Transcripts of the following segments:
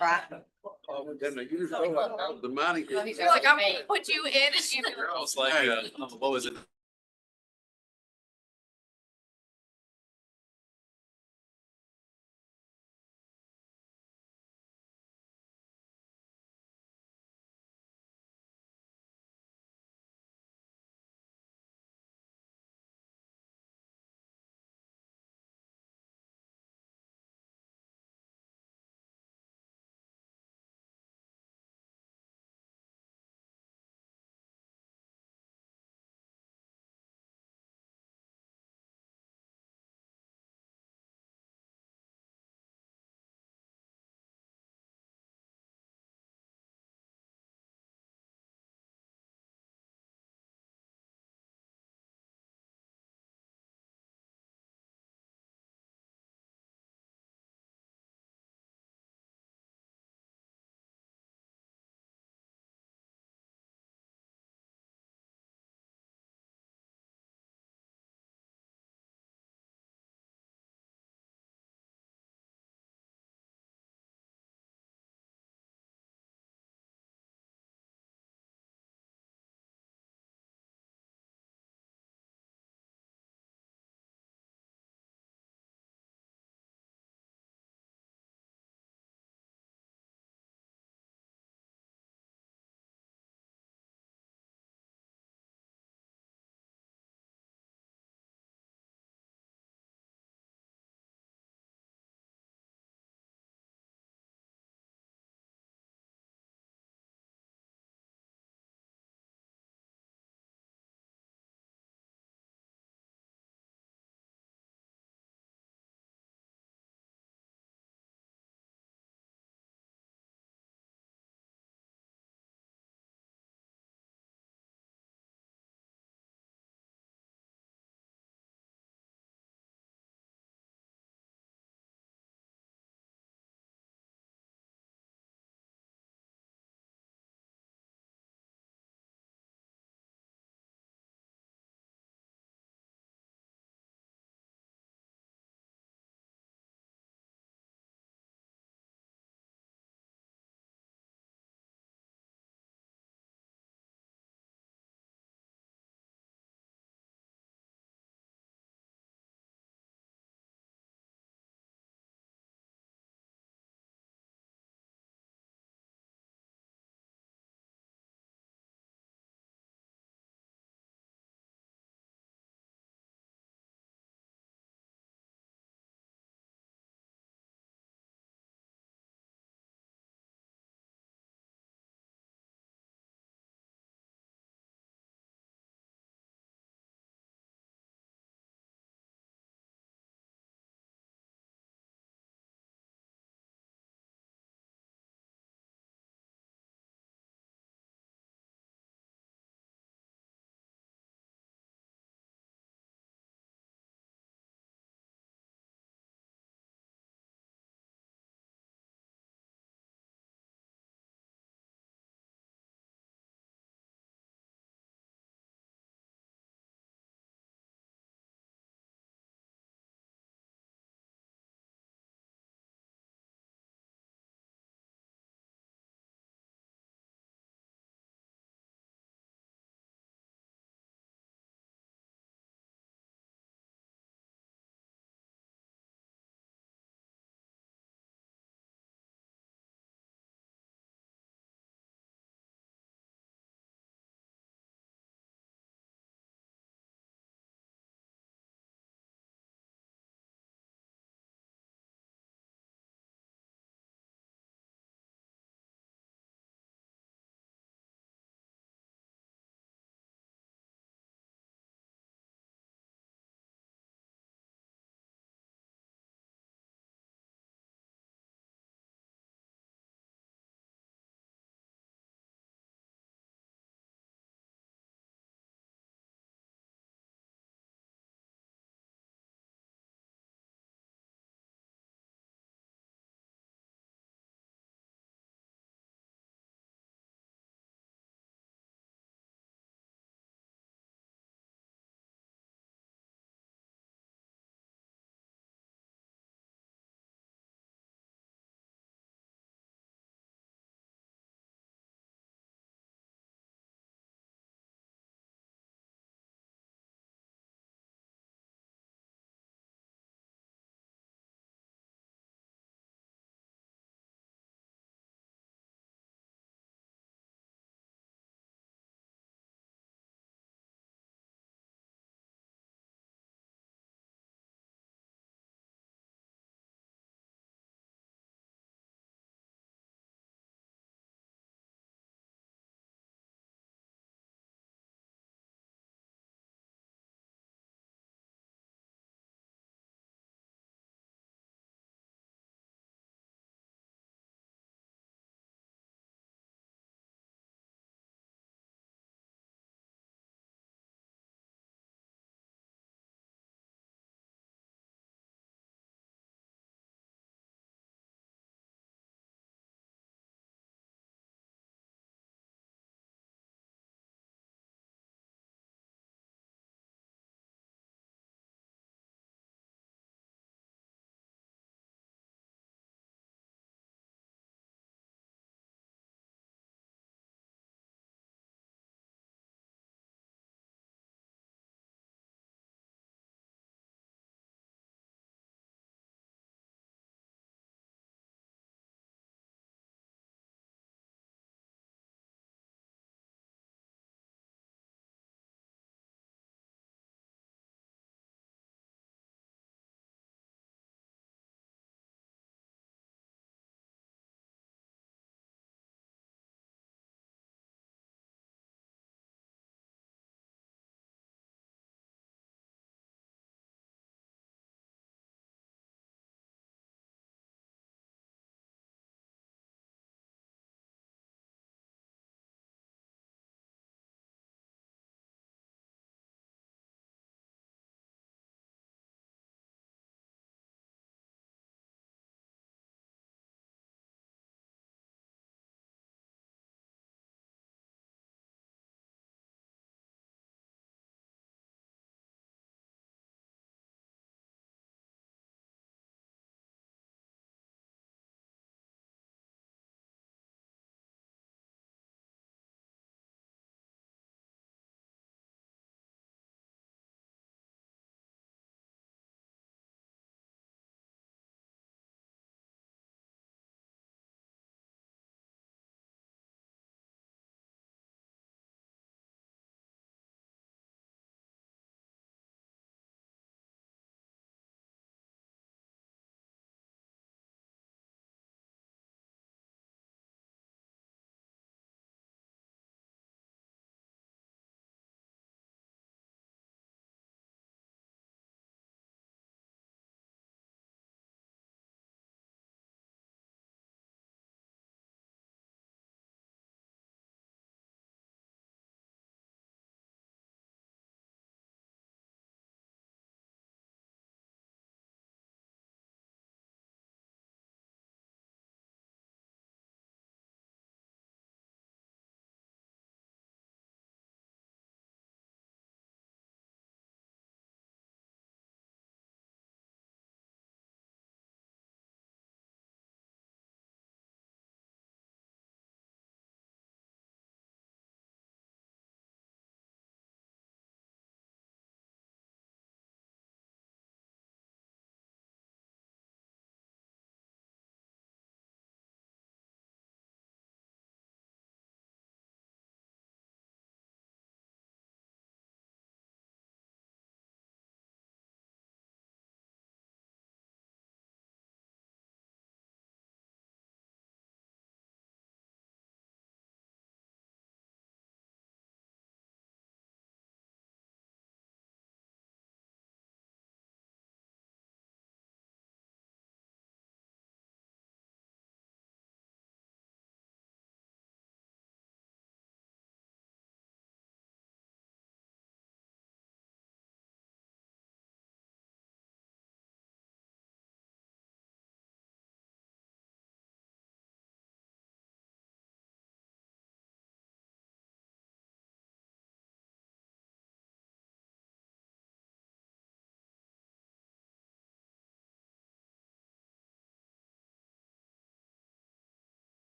Right. Oh, then they use the money. He's like, I'm gonna put you in and you. I was like, what was it?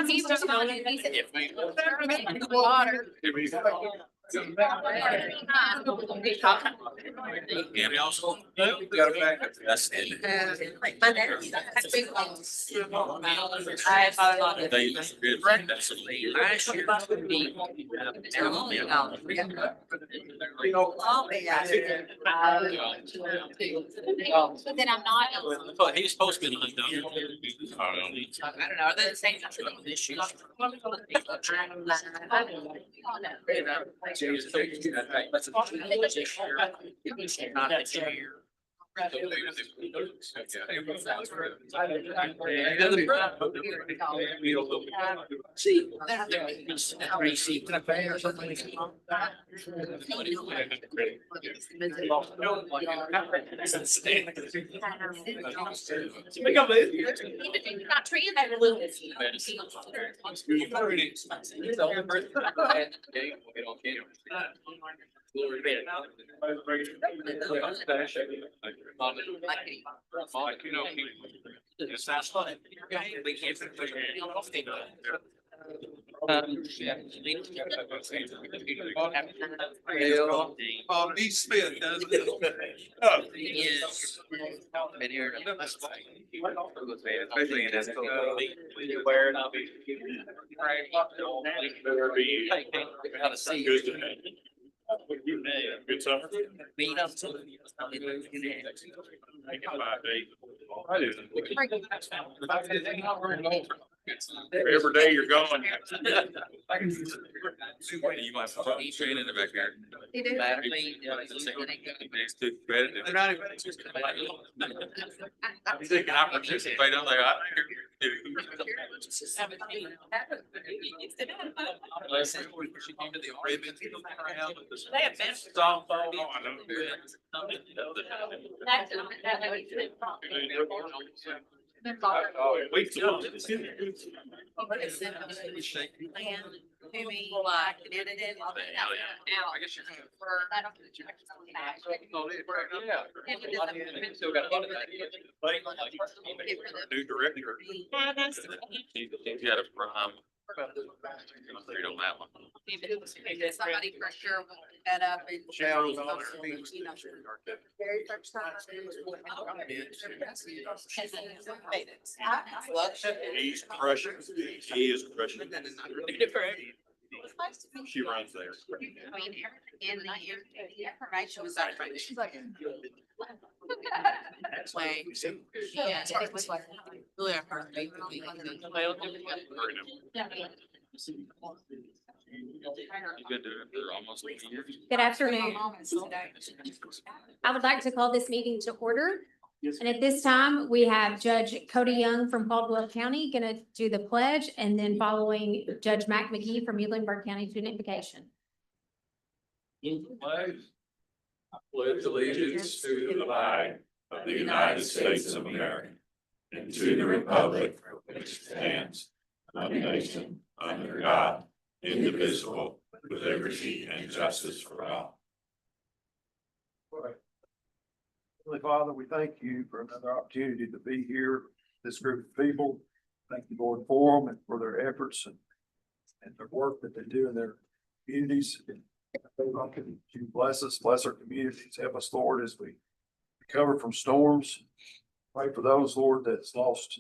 He's just on it. He said, water. Yeah, we also. Got it back. That's it. Like my dad, that's big ones. They- that's good. That's a lead. But then I'm not. But he's supposed to be like that. I don't know, are they the same issues? See. Not treating that a little. It's that's fun. B. Smith. Yes. Been here. Especially in this. Where it, I'll be. How to see. Good summer. Beat up to. I do. Every day you're gone. You might be straight in the backyard. You do? Battery, next to credit. They're not even. He's thinking I participate. I'm like, I. They have been. We still. Maybe like did it. Now, I guess you're. I don't. Still got a lot of that. New director. He's got it from. Read on that one. Somebody for sure will pick that up and. Very first time. He's crushing. He is crushing. She runs there. I mean, and the information was out front. She's like. Way. Yeah, it was like. Really hard. Good to, they're almost. Good afternoon. I would like to call this meeting to order. And at this time, we have Judge Cody Young from Caldwell County gonna do the pledge, and then following Judge Mac McGee from Muhlenberg County to an invocation. I pledge allegiance to the flag of the United States of America and to the republic which stands one nation under God, indivisible, with liberty and justice for all. Heavenly Father, we thank you for another opportunity to be here, this group of people. Thank you, Lord, for them and for their efforts and their work that they do in their communities. You bless us, bless our communities, help us, Lord, as we recover from storms. Pray for those, Lord, that's lost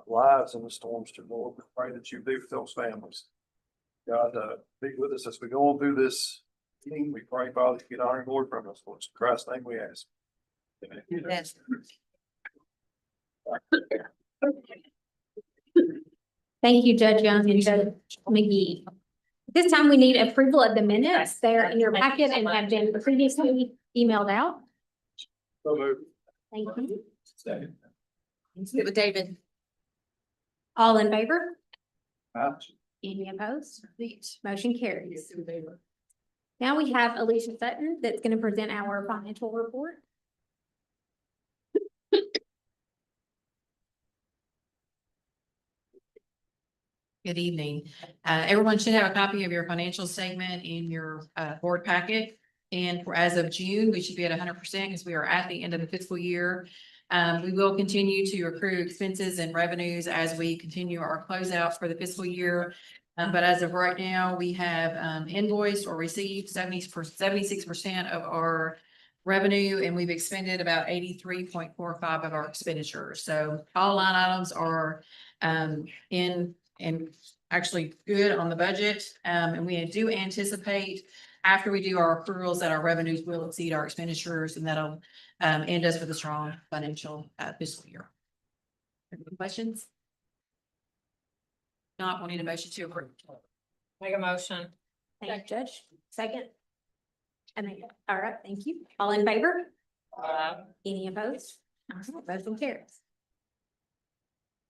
lives in the storms too, Lord. We pray that you be with those families. God, be with us as we go on through this meeting. We pray, Father, you get honor and glory from us, Lord. In Christ's name we ask. Amen. Yes. Thank you, Judge Young and Judge McGee. This time we need approval of the minutes. They're in your packet and have been previously emailed out. So moved. Thank you. Second. With David. All in favor? Aye. Any opposed? Motion carries. Now we have Alicia Sutton that's going to present our financial report. Good evening. Everyone should have a copy of your financial statement in your board packet. And for as of June, we should be at 100% because we are at the end of the fiscal year. We will continue to accrue expenses and revenues as we continue our closeout for the fiscal year. But as of right now, we have invoiced or received 76% of our revenue, and we've expended about 83.45 of our expenditures. So all line items are in and actually good on the budget. And we do anticipate after we do our accruals that our revenues will exceed our expenditures, and that'll end us with a strong financial fiscal year. Any questions? Not wanting a motion to approve. Make a motion. Thank you, Judge. Second. All right, thank you. All in favor? Any opposed? All right, motion carries.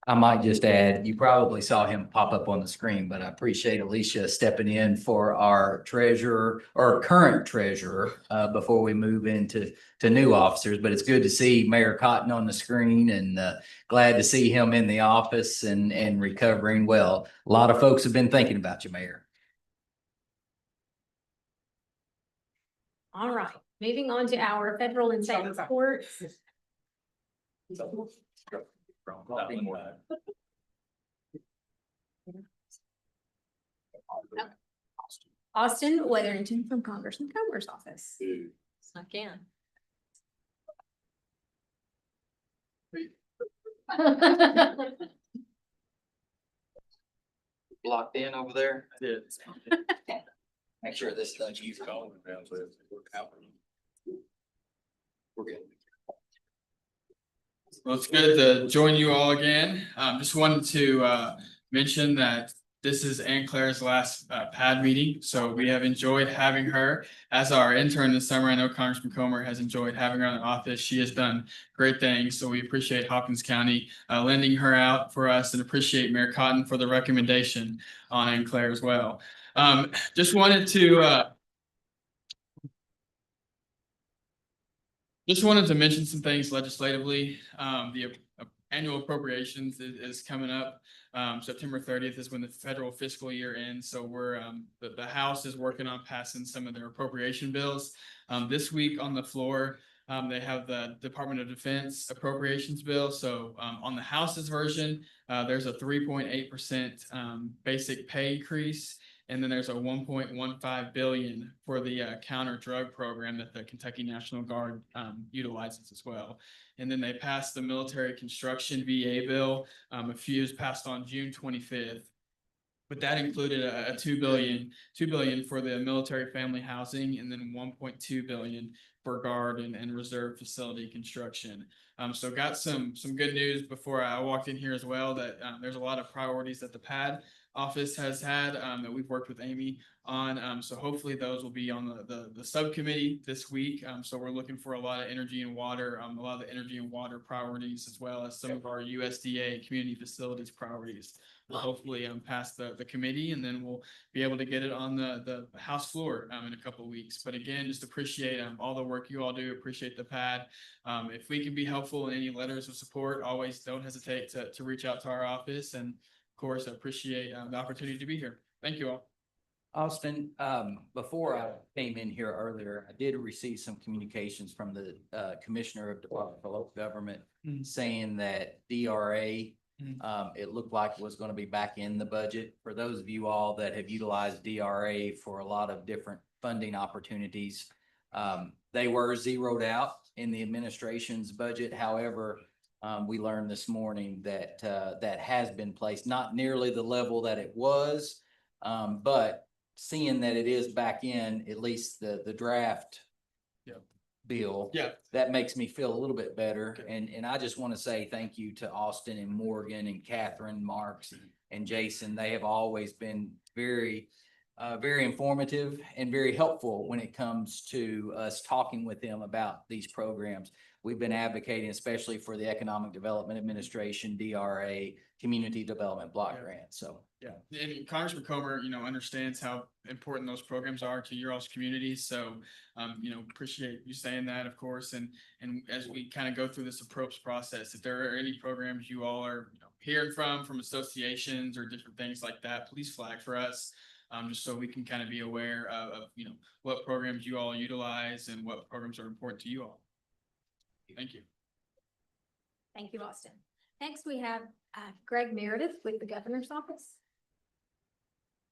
I might just add, you probably saw him pop up on the screen, but I appreciate Alicia stepping in for our treasurer or current treasurer before we move into new officers. But it's good to see Mayor Cotton on the screen, and glad to see him in the office and recovering well. A lot of folks have been thinking about you, Mayor. All right, moving on to our federal and state reports. Austin Weatherington from Congressman Comer's office. Snuck in. Blocked in over there? Make sure this doesn't use calling. We're good. Well, it's good to join you all again. Just wanted to mention that this is Ann Claire's last PeADD meeting, so we have enjoyed having her as our intern this summer. I know Congressman Comer has enjoyed having her in the office. She has done great things, so we appreciate Hopkins County lending her out for us, and appreciate Mayor Cotton for the recommendation on Ann Claire as well. Just wanted to mention some things legislatively. The annual appropriations is coming up. September 30th is when the federal fiscal year ends. So we're the House is working on passing some of their appropriation bills. This week on the floor, they have the Department of Defense appropriations bill. So on the House's version, there's a 3.8% basic pay increase. And then there's a 1.15 billion for the counter drug program that the Kentucky National Guard utilizes as well. And then they passed the military construction VA bill. A few was passed on June 25th. But that included a $2 billion for the military family housing, and then 1.2 billion for guard and reserve facility construction. So got some good news before I walked in here as well, that there's a lot of priorities that the PeADD office has had that we've worked with Amy on. So hopefully those will be on the subcommittee this week. So we're looking for a lot of energy and water, a lot of the energy and water priorities, as well as some of our USDA community facilities priorities. We'll hopefully pass the committee, and then we'll be able to get it on the House floor in a couple of weeks. But again, just appreciate all the work you all do. Appreciate the PeADD. If we can be helpful in any letters of support, always don't hesitate to reach out to our office. And of course, I appreciate the opportunity to be here. Thank you all. Austin, before I came in here earlier, I did receive some communications from the Commissioner of Department of Local Government saying that DRA, it looked like it was going to be back in the budget. For those of you all that have utilized DRA for a lot of different funding opportunities, they were zeroed out in the administration's budget. However, we learned this morning that that has been placed, not nearly the level that it was, but seeing that it is back in, at least the draft bill, that makes me feel a little bit better. Okay. And I just want to say thank you to Austin and Morgan and Catherine Marks and Jason. They have always been very informative and very helpful when it comes to us talking with them about these programs. We've been advocating, especially for the Economic Development Administration, DRA, Community Development Block Grant. So and Congressman Comer, understands how important those programs are to your all's communities. So, appreciate you saying that, of course. And as we kind of go through this approach process, if there are any programs you all are hearing from associations or different things like that, please flag for us. Just so we can kind of be aware of what programs you all utilize and what programs are important to you all. Thank you. Thank you, Austin. Next, we have Greg Meredith with the Governor's Office.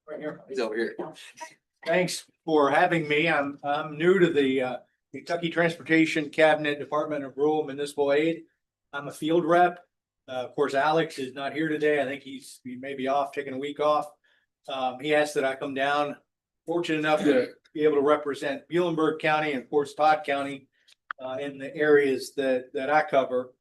Right here. He's over here. Thanks for having me. I'm new to the Kentucky Transportation Cabinet Department of Rural Municipal Aid. I'm a field rep. Of course, Alex is not here today. I think he may be off, taking a week off. He asked that I come down. Fortunate enough to be able to represent Muhlenberg County and of course Todd County in the areas that I cover.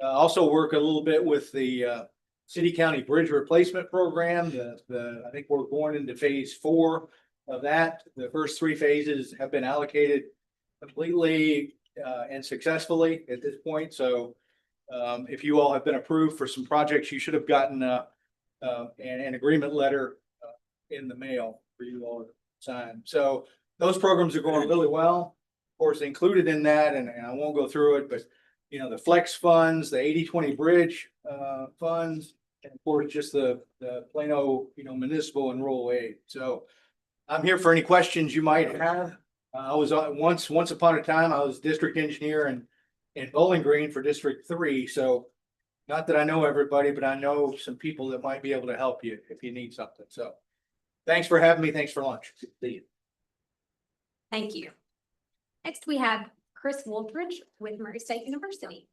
Also work a little bit with the City County Bridge Replacement Program. I think we're going into phase 4 of that. The first 3 phases have been allocated completely and successfully at this point. So if you all have been approved for some projects, you should have gotten an agreement letter in the mail for you all to sign. So those programs are going really well. Of course, included in that, and I won't go through it, but you know, the flex funds, the 80-20 bridge funds, and of course, just the Plano, municipal and rural aid. So I'm here for any questions you might have. I was once upon a time, I was district engineer in Bowling Green for District 3. So not that I know everybody, but I know some people that might be able to help you if you need something. So thanks for having me. Thanks for lunch. See you. Thank you. Next, we have Chris Wooltridge with Murray State University.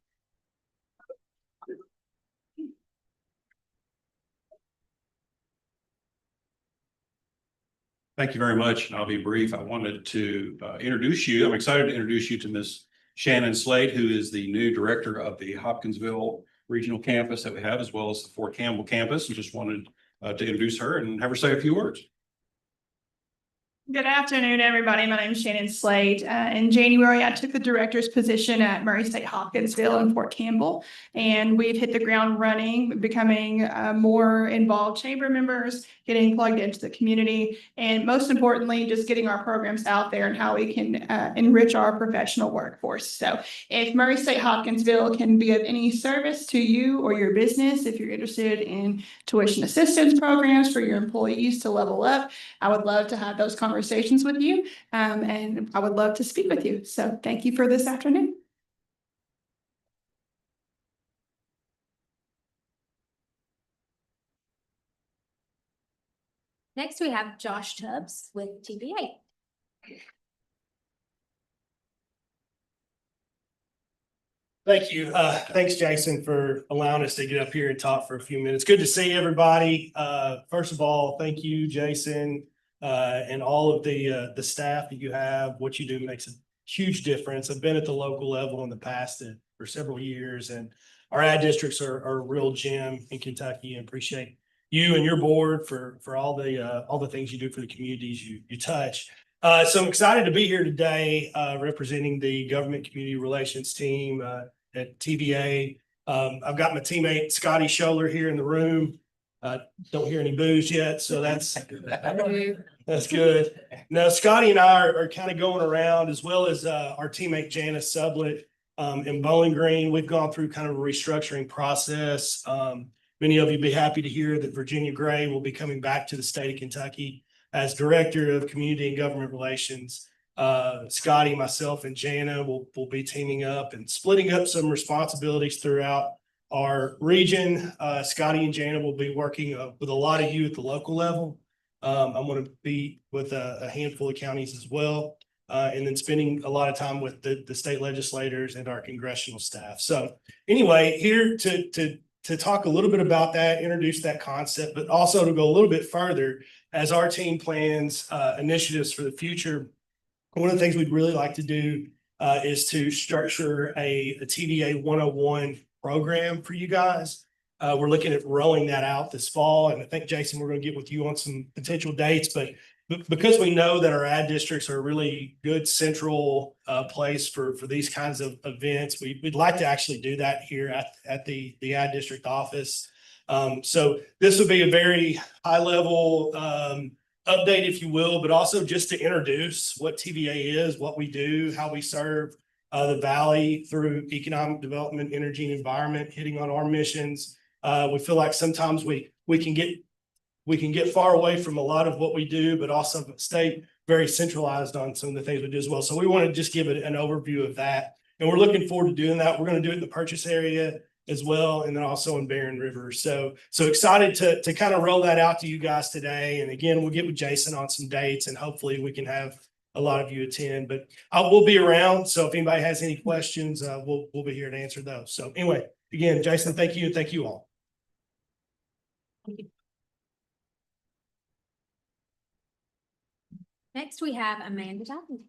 Thank you very much, and I'll be brief. I wanted to introduce you. I'm excited to introduce you to Ms. Shannon Slade, who is the new director of the Hopkinsville Regional Campus that we have, as well as the Fort Campbell Campus, and just wanted to introduce her and have her say a few words. Good afternoon, everybody. My name is Shannon Slade. In January, I took the director's position at Murray State Hopkinsville and Fort Campbell, and we've hit the ground running, becoming more involved chamber members, getting plugged into the community, and most importantly, just getting our programs out there and how we can enrich our professional workforce. So if Murray State Hopkinsville can be of any service to you or your business, if you're interested in tuition assistance programs for your employees to level up, I would love to have those conversations with you, and I would love to speak with you. So thank you for this afternoon. Next, we have Josh Tubbs with TVA. Thank you. Thanks, Jason, for allowing us to get up here and talk for a few minutes. Good to see everybody. First of all, thank you, Jason, and all of the staff that you have. What you do makes a huge difference. I've been at the local level in the past for several years, and our ad districts are a real gem in Kentucky, and appreciate you and your board for all the things you do for the communities you touch. So I'm excited to be here today, representing the government community relations team at TVA. I've got my teammate Scotty Scholler here in the room. Don't hear any boos yet, so that's good. Now, Scotty and I are kind of going around, as well as our teammate Janice Sublett in Bowling Green. We've gone through kind of a restructuring process. Many of you be happy to hear that Virginia Gray will be coming back to the state of Kentucky as Director of Community and Government Relations. Scotty, myself, and Jana will be teaming up and splitting up some responsibilities throughout our region. Scotty and Jana will be working with a lot of you at the local level. I'm going to be with a handful of counties as well, and then spending a lot of time with the state legislators and our congressional staff. So anyway, here to talk a little bit about that, introduce that concept, but also to go a little bit further as our team plans initiatives for the future. One of the things we'd really like to do is to structure a TVA 101 program for you guys. We're looking at rolling that out this fall, and I think, Jason, we're going to get with you on some potential dates, but because we know that our ad districts are a really good central place for these kinds of events, we'd like to actually do that here at the ad district office. So this would be a very high level update, if you will, but also just to introduce what TVA is, what we do, how we serve the Valley through economic development, energy, and environment, hitting on our missions. We feel like sometimes we can get far away from a lot of what we do, but also stay very centralized on some of the things we do as well. So we want to just give it an overview of that. And we're looking forward to doing that. We're going to do it in the purchase area as well, and then also in Barren River. So excited to kind of roll that out to you guys today. And again, we'll get with Jason on some dates and hopefully we can have a lot of you attend, but we'll be around. So if anybody has any questions, we'll be here to answer those. So anyway, again, Jason, thank you. And thank you all. Next, we have Amanda Johnson.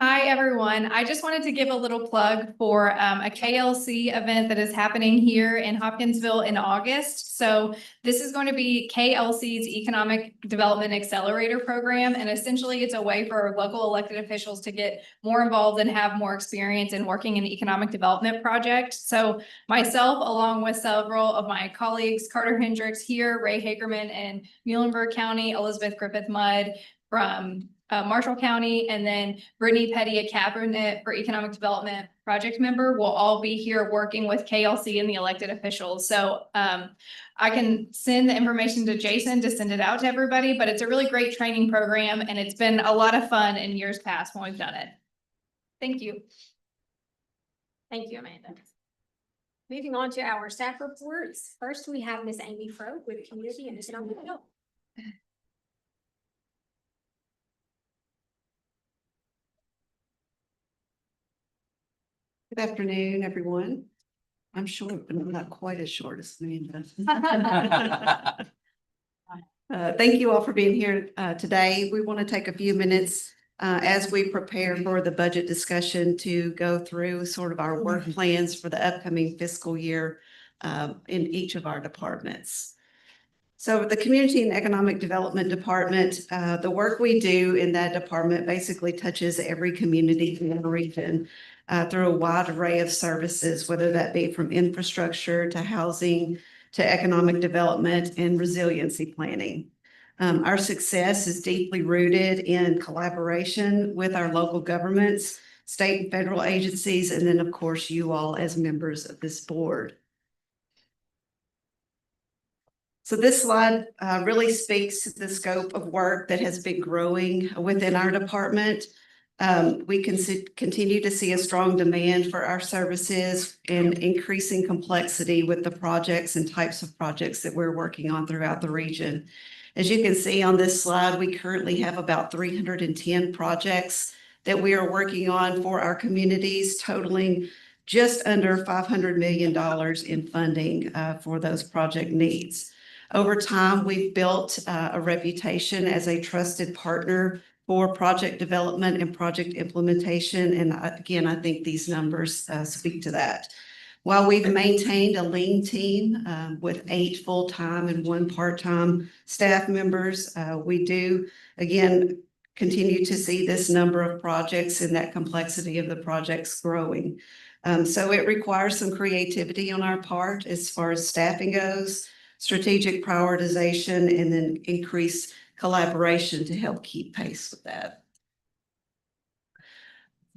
Hi, everyone. I just wanted to give a little plug for a KLC event that is happening here in Hopkinsville in August. So this is going to be KLC's Economic Development Accelerator Program. And essentially it's a way for local elected officials to get more involved and have more experience in working in economic development projects. So myself, along with several of my colleagues, Carter Hendricks here, Ray Hagerman in Muhlenberg County, Elizabeth Griffith Mudd from Marshall County, and then Brittany Petty, a cabinet for economic development project member, will all be here working with KLC and the elected officials. So I can send the information to Jason to send it out to everybody, but it's a really great training program and it's been a lot of fun in years past when we've done it. Thank you. Thank you, Amanda. Moving on to our staff reports. First, we have Miss Amy Froh with Community and Economic Development. Good afternoon, everyone. I'm short, but I'm not quite as short as Amanda. Thank you all for being here today. We want to take a few minutes as we prepare for the budget discussion to go through sort of our work plans for the upcoming fiscal year in each of our departments. So the Community and Economic Development Department, the work we do in that department basically touches every community in the region through a wide array of services, whether that be from infrastructure to housing to economic development and resiliency planning. Our success is deeply rooted in collaboration with our local governments, state and federal agencies, and then of course you all as members of this board. So this slide really speaks to the scope of work that has been growing within our department. We can continue to see a strong demand for our services and increasing complexity with the projects and types of projects that we're working on throughout the region. As you can see on this slide, we currently have about 310 projects that we are working on for our communities, totaling just under $500 million in funding for those project needs. Over time, we've built a reputation as a trusted partner for project development and project implementation. And again, I think these numbers speak to that. While we've maintained a lean team with 8 full-time and 1 part-time staff members, we do, again, continue to see this number of projects and that complexity of the projects growing. So it requires some creativity on our part as far as staffing goes, strategic prioritization, and then increased collaboration to help keep pace with that.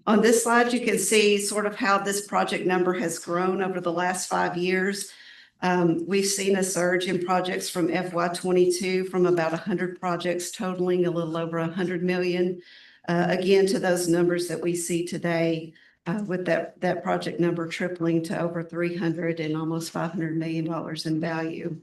On this slide, you can see sort of how this project number has grown over the last 5 years. We've seen a surge in projects from FY22 from about 100 projects totaling a little over 100 million. Again, to those numbers that we see today with that project number tripling to over 300 and almost $500 million in value.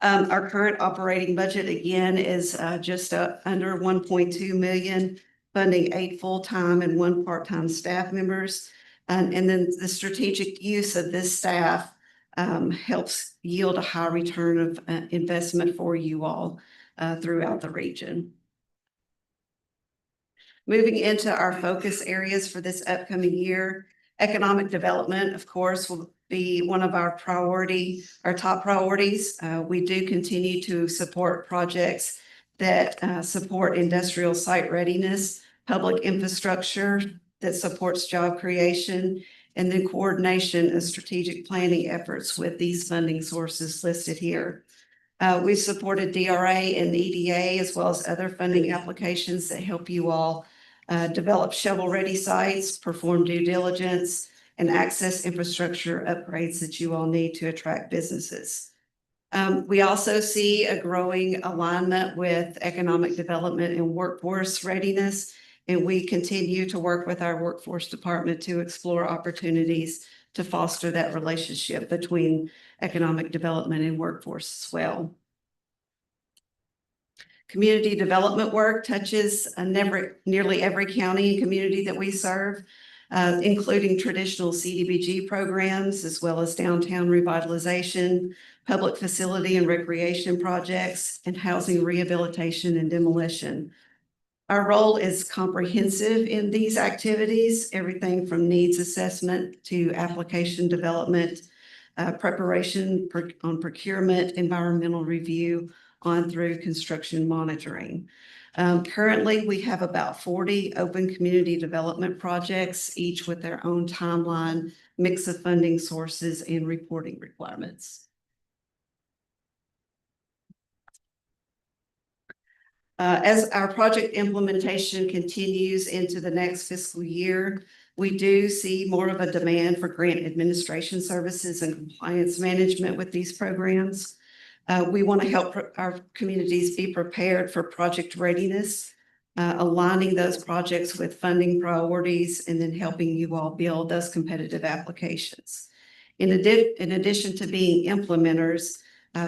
Our current operating budget, again, is just under 1.2 million, funding 8 full-time and 1 part-time staff members. And then the strategic use of this staff helps yield a high return of investment for you all throughout the region. Moving into our focus areas for this upcoming year, economic development, of course, will be one of our top priorities. We do continue to support projects that support industrial site readiness, public infrastructure that supports job creation, and then coordination of strategic planning efforts with these funding sources listed here. We've supported DRA and EDA as well as other funding applications that help you all develop shovel-ready sites, perform due diligence, and access infrastructure upgrades that you all need to attract businesses. We also see a growing alignment with economic development and workforce readiness. And we continue to work with our workforce department to explore opportunities to foster that relationship between economic development and workforce as well. Community development work touches nearly every county and community that we serve, including traditional CDBG programs, as well as downtown revitalization, public facility and recreation projects, and housing rehabilitation and demolition. Our role is comprehensive in these activities, everything from needs assessment to application development, preparation on procurement, environmental review, on through construction monitoring. Currently, we have about 40 open community development projects, each with their own timeline, mix of funding sources, and reporting requirements. As our project implementation continues into the next fiscal year, we do see more of a demand for grant administration services and compliance management with these programs. We want to help our communities be prepared for project readiness, aligning those projects with funding priorities, and then helping you all build those competitive applications. In addition to being implementers,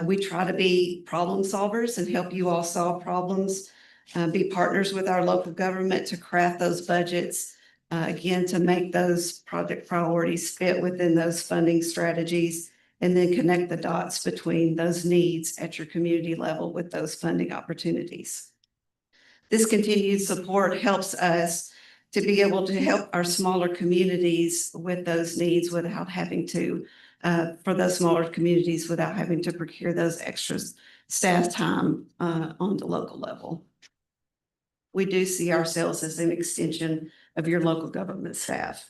we try to be problem solvers and help you all solve problems, be partners with our local government to craft those budgets, again, to make those project priorities fit within those funding strategies, and then connect the dots between those needs at your community level with those funding opportunities. This continued support helps us to be able to help our smaller communities with those needs without having to, for those smaller communities without having to procure those extra staff time on the local level. We do see ourselves as an extension of your local government staff.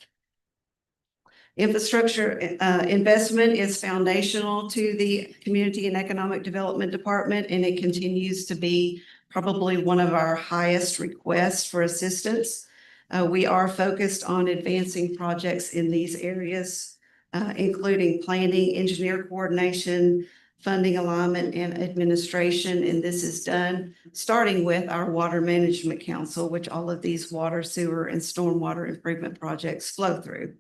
Infrastructure investment is foundational to the Community and Economic Development Department, and it continues to be probably one of our highest requests for assistance. We are focused on advancing projects in these areas, including planning, engineer coordination, funding alignment, and administration. And this is done starting with our Water Management Council, which all of these water, sewer, and stormwater improvement projects flow through.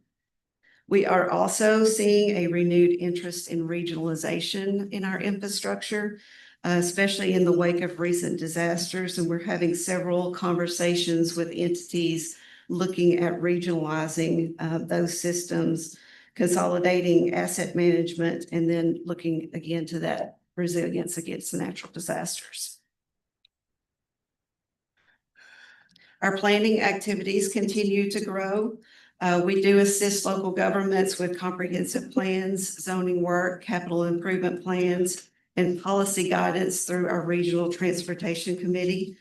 We are also seeing a renewed interest in regionalization in our infrastructure, especially in the wake of recent disasters. And we're having several conversations with entities looking at regionalizing those systems, consolidating asset management, and then looking again to that resilience against the natural disasters. Our planning activities continue to grow. We do assist local governments with comprehensive plans, zoning work, capital improvement plans, and policy guidance through our Regional Transportation Committee.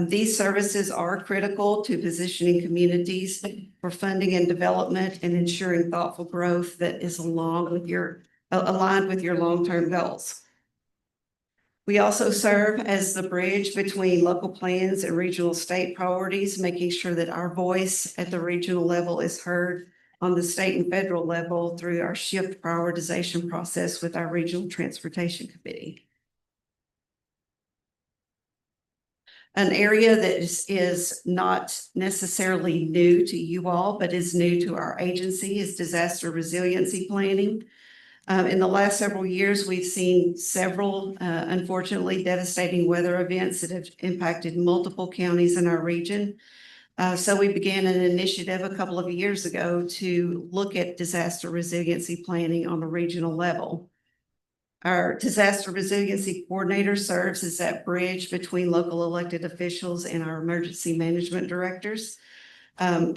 These services are critical to positioning communities for funding and development and ensuring thoughtful growth that is aligned with your long-term goals. We also serve as the bridge between local plans and regional state priorities, making sure that our voice at the regional level is heard on the state and federal level through our shift prioritization process with our Regional Transportation Committee. An area that is not necessarily new to you all, but is new to our agency is disaster resiliency planning. In the last several years, we've seen several, unfortunately, devastating weather events that have impacted multiple counties in our region. So we began an initiative a couple of years ago to look at disaster resiliency planning on a regional level. Our disaster resiliency coordinator serves as that bridge between local elected officials and our emergency management directors.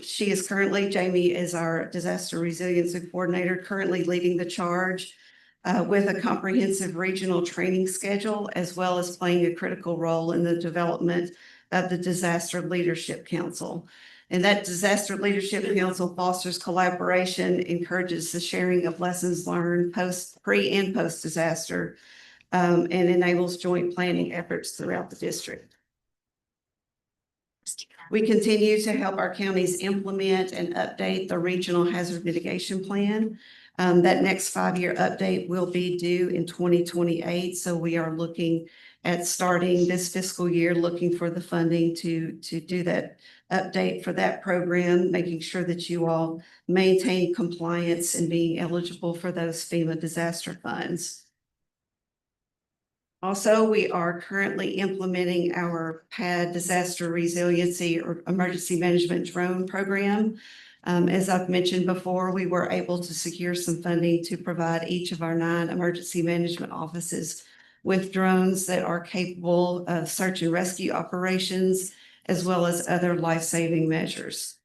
She is currently, Jamie is our disaster resiliency coordinator, currently leading the charge with a comprehensive regional training schedule, as well as playing a critical role in the development of the Disaster Leadership Council. And that Disaster Leadership Council fosters collaboration, encourages the sharing of lessons learned pre and post disaster, and enables joint planning efforts throughout the district. We continue to help our counties implement and update the Regional Hazard Mitigation Plan. That next 5-year update will be due in 2028. So we are looking at starting this fiscal year, looking for the funding to do that update for that program, making sure that you all maintain compliance and being eligible for those FEMA disaster funds. Also, we are currently implementing our PeADD disaster resiliency or emergency management drone program. As I've mentioned before, we were able to secure some funding to provide each of our 9 emergency management offices with drones that are capable of search and rescue operations, as well as other life-saving measures.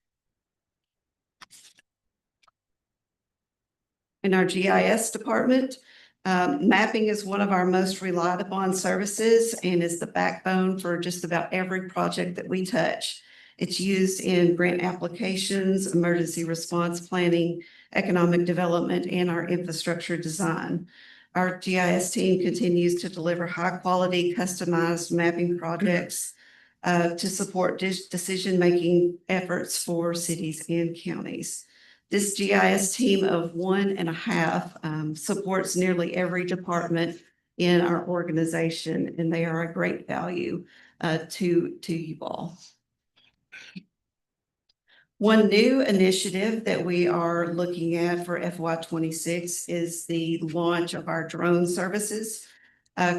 In our GIS department, mapping is one of our most relied upon services and is the backbone for just about every project that we touch. It's used in grant applications, emergency response planning, economic development, and our infrastructure design. Our GIS team continues to deliver high-quality, customized mapping projects to support decision-making efforts for cities and counties. This GIS team of 1.5 supports nearly every department in our organization, and they are a great value to you all. One new initiative that we are looking at for FY26 is the launch of our drone services.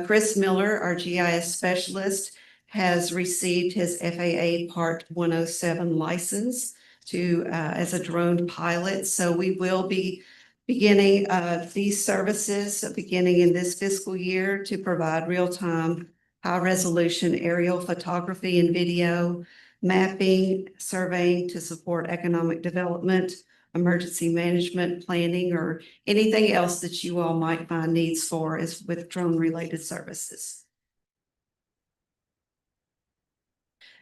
Chris Miller, our GIS specialist, has received his FAA Part 107 license as a drone pilot. So we will be beginning these services beginning in this fiscal year to provide real-time, high-resolution aerial photography and video, mapping, surveying to support economic development, emergency management planning, or anything else that you all might find needs for is with drone-related services.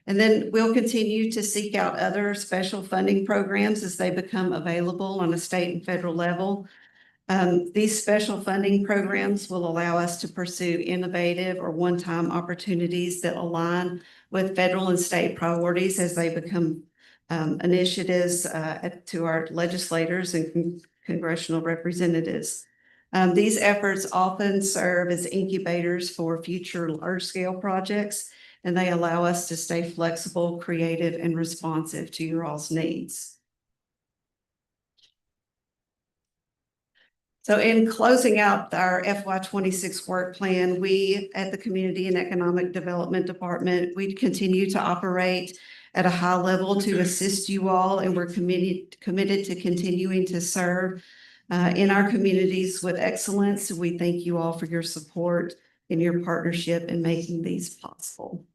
And then we'll continue to seek out other special funding programs as they become available on a state and federal level. These special funding programs will allow us to pursue innovative or one-time opportunities that align with federal and state priorities as they become initiatives to our legislators and congressional representatives. These efforts often serve as incubators for future large-scale projects, and they allow us to stay flexible, creative, and responsive to your all's needs. So in closing out our FY26 work plan, we at the Community and Economic Development Department, we continue to operate at a high level to assist you all, and we're committed to continuing to serve in our communities with excellence. We thank you all for your support and your partnership in making these possible.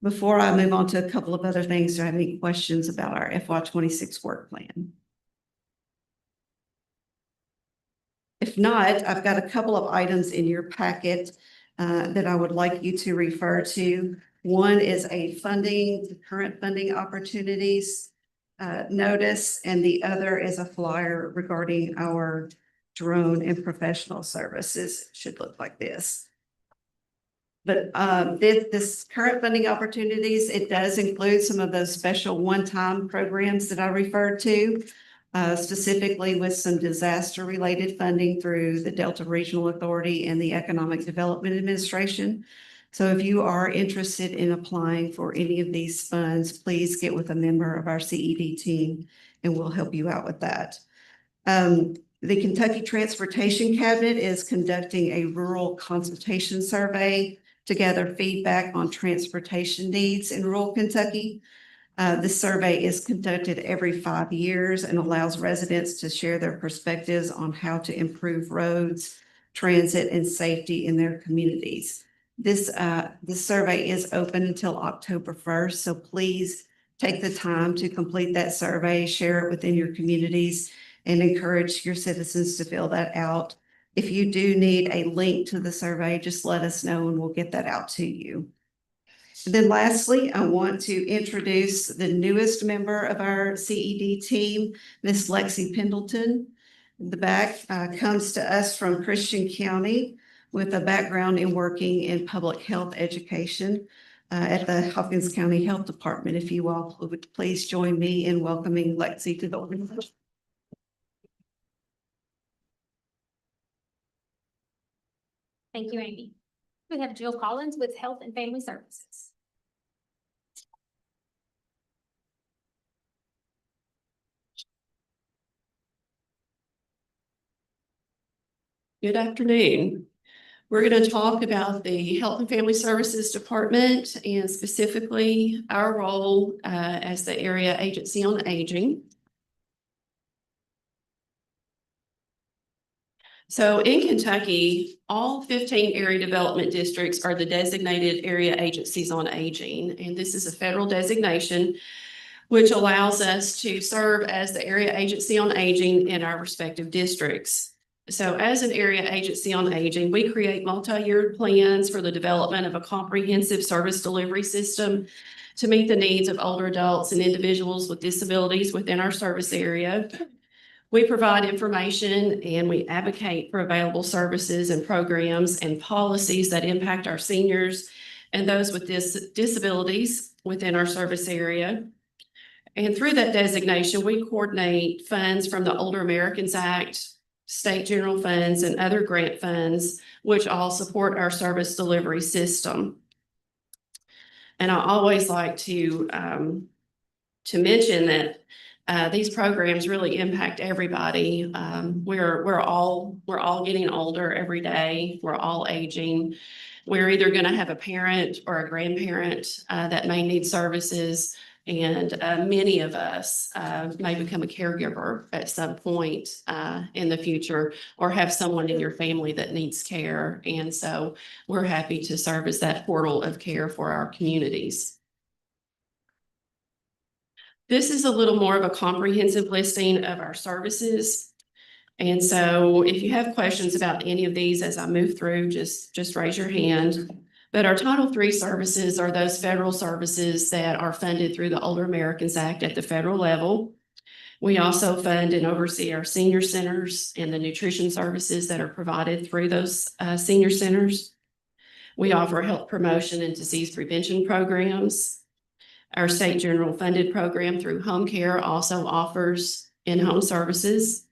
Before I move on to a couple of other things, do you have any questions about our FY26 work plan? If not, I've got a couple of items in your packet that I would like you to refer to. One is a current funding opportunities notice, and the other is a flyer regarding our drone and professional services. It should look like this. But this current funding opportunities, it does include some of those special one-time programs that I referred to, specifically with some disaster-related funding through the Delta Regional Authority and the Economic Development Administration. So if you are interested in applying for any of these funds, please get with a member of our CED team and we'll help you out with that. The Kentucky Transportation Cabinet is conducting a rural consultation survey to gather feedback on transportation needs in rural Kentucky. This survey is conducted every 5 years and allows residents to share their perspectives on how to improve roads, transit, and safety in their communities. This survey is open until October 1st, so please take the time to complete that survey, share it within your communities, and encourage your citizens to fill that out. If you do need a link to the survey, just let us know and we'll get that out to you. And then lastly, I want to introduce the newest member of our CED team, Miss Lexi Pendleton. The back comes to us from Christian County with a background in working in public health education at the Hopkins County Health Department. If you all would please join me in welcoming Lexi to the organization. Thank you, Amy. We have Jill Collins with Health and Family Services. Good afternoon. We're going to talk about the Health and Family Services Department and specifically our role as the Area Agency on Aging. So in Kentucky, all 15 area development districts are the designated area agencies on aging. And this is a federal designation which allows us to serve as the area agency on aging in our respective districts. So as an area agency on aging, we create multi-year plans for the development of a comprehensive service delivery system to meet the needs of older adults and individuals with disabilities within our service area. We provide information and we advocate for available services and programs and policies that impact our seniors and those with disabilities within our service area. And through that designation, we coordinate funds from the Older Americans Act, state general funds, and other grant funds, which all support our service delivery system. And I always like to mention that these programs really impact everybody. We're all getting older every day. We're all aging. We're either going to have a parent or a grandparent that may need services. And many of us may become a caregiver at some point in the future or have someone in your family that needs care. And so we're happy to serve as that portal of care for our communities. This is a little more of a comprehensive listing of our services. And so if you have questions about any of these as I move through, just raise your hand. But our Title III services are those federal services that are funded through the Older Americans Act at the federal level. We also fund and oversee our senior centers and the nutrition services that are provided through those senior centers. We offer health promotion and disease prevention programs. Our state general funded program through home care also offers in-home services.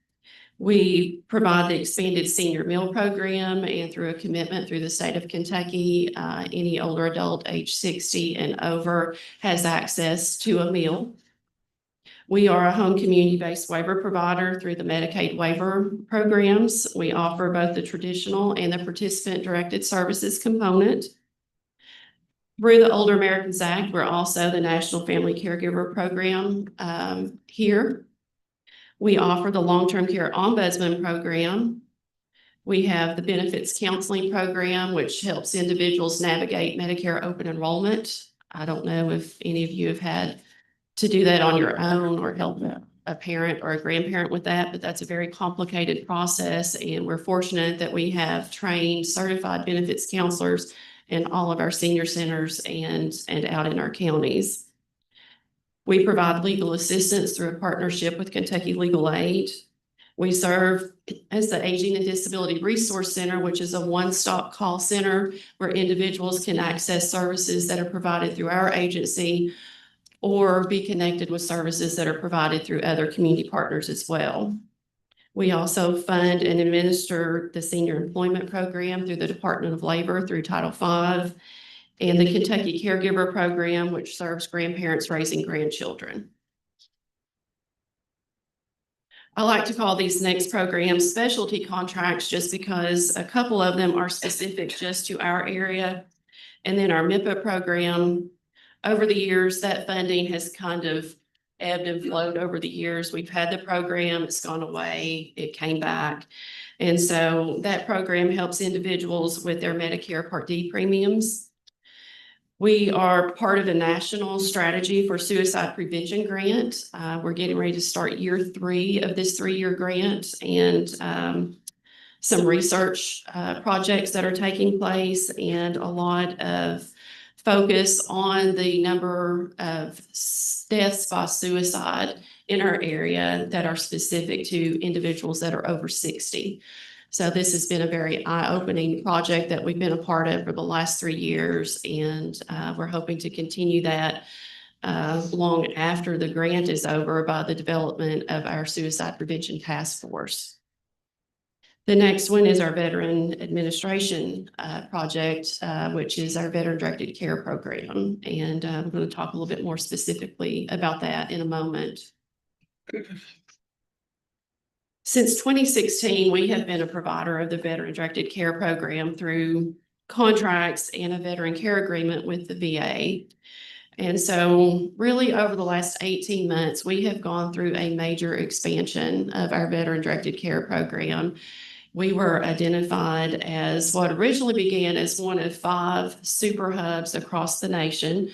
We provide the expanded senior meal program, and through a commitment through the state of Kentucky, any older adult age 60 and over has access to a meal. We are a home community-based waiver provider through the Medicaid waiver programs. We offer both the traditional and the participant-directed services component. Through the Older Americans Act, we're also the National Family Caregiver Program here. We offer the Long-Term Care Ombudsman Program. We have the Benefits Counseling Program, which helps individuals navigate Medicare open enrollment. I don't know if any of you have had to do that on your own or help a parent or a grandparent with that, but that's a very complicated process. And we're fortunate that we have trained certified benefits counselors in all of our senior centers and out in our counties. We provide legal assistance through a partnership with Kentucky Legal Aid. We serve as the Aging and Disability Resource Center, which is a one-stop call center where individuals can access services that are provided through our agency or be connected with services that are provided through other community partners as well. We also fund and administer the Senior Employment Program through the Department of Labor through Title V, and the Kentucky Caregiver Program, which serves grandparents raising grandchildren. I like to call these next programs specialty contracts just because a couple of them are specific just to our area. And then our MIPA program, over the years, that funding has kind of ebbed and flowed over the years. We've had the program, it's gone away, it came back. And so that program helps individuals with their Medicare Part D premiums. We are part of a national strategy for suicide prevention grant. We're getting ready to start year 3 of this 3-year grant, and some research projects that are taking place and a lot of focus on the number of deaths by suicide in our area that are specific to individuals that are over 60. So this has been a very eye-opening project that we've been a part of for the last 3 years, and we're hoping to continue that long after the grant is over by the development of our Suicide Prevention Task Force. The next one is our Veteran Administration project, which is our Veteran Directed Care Program. And I'm going to talk a little bit more specifically about that in a moment. Since 2016, we have been a provider of the Veteran Directed Care Program through contracts and a veteran care agreement with the VA. And so really over the last 18 months, we have gone through a major expansion of our Veteran Directed Care Program. We were identified as what originally began as one of 5 super hubs across the nation.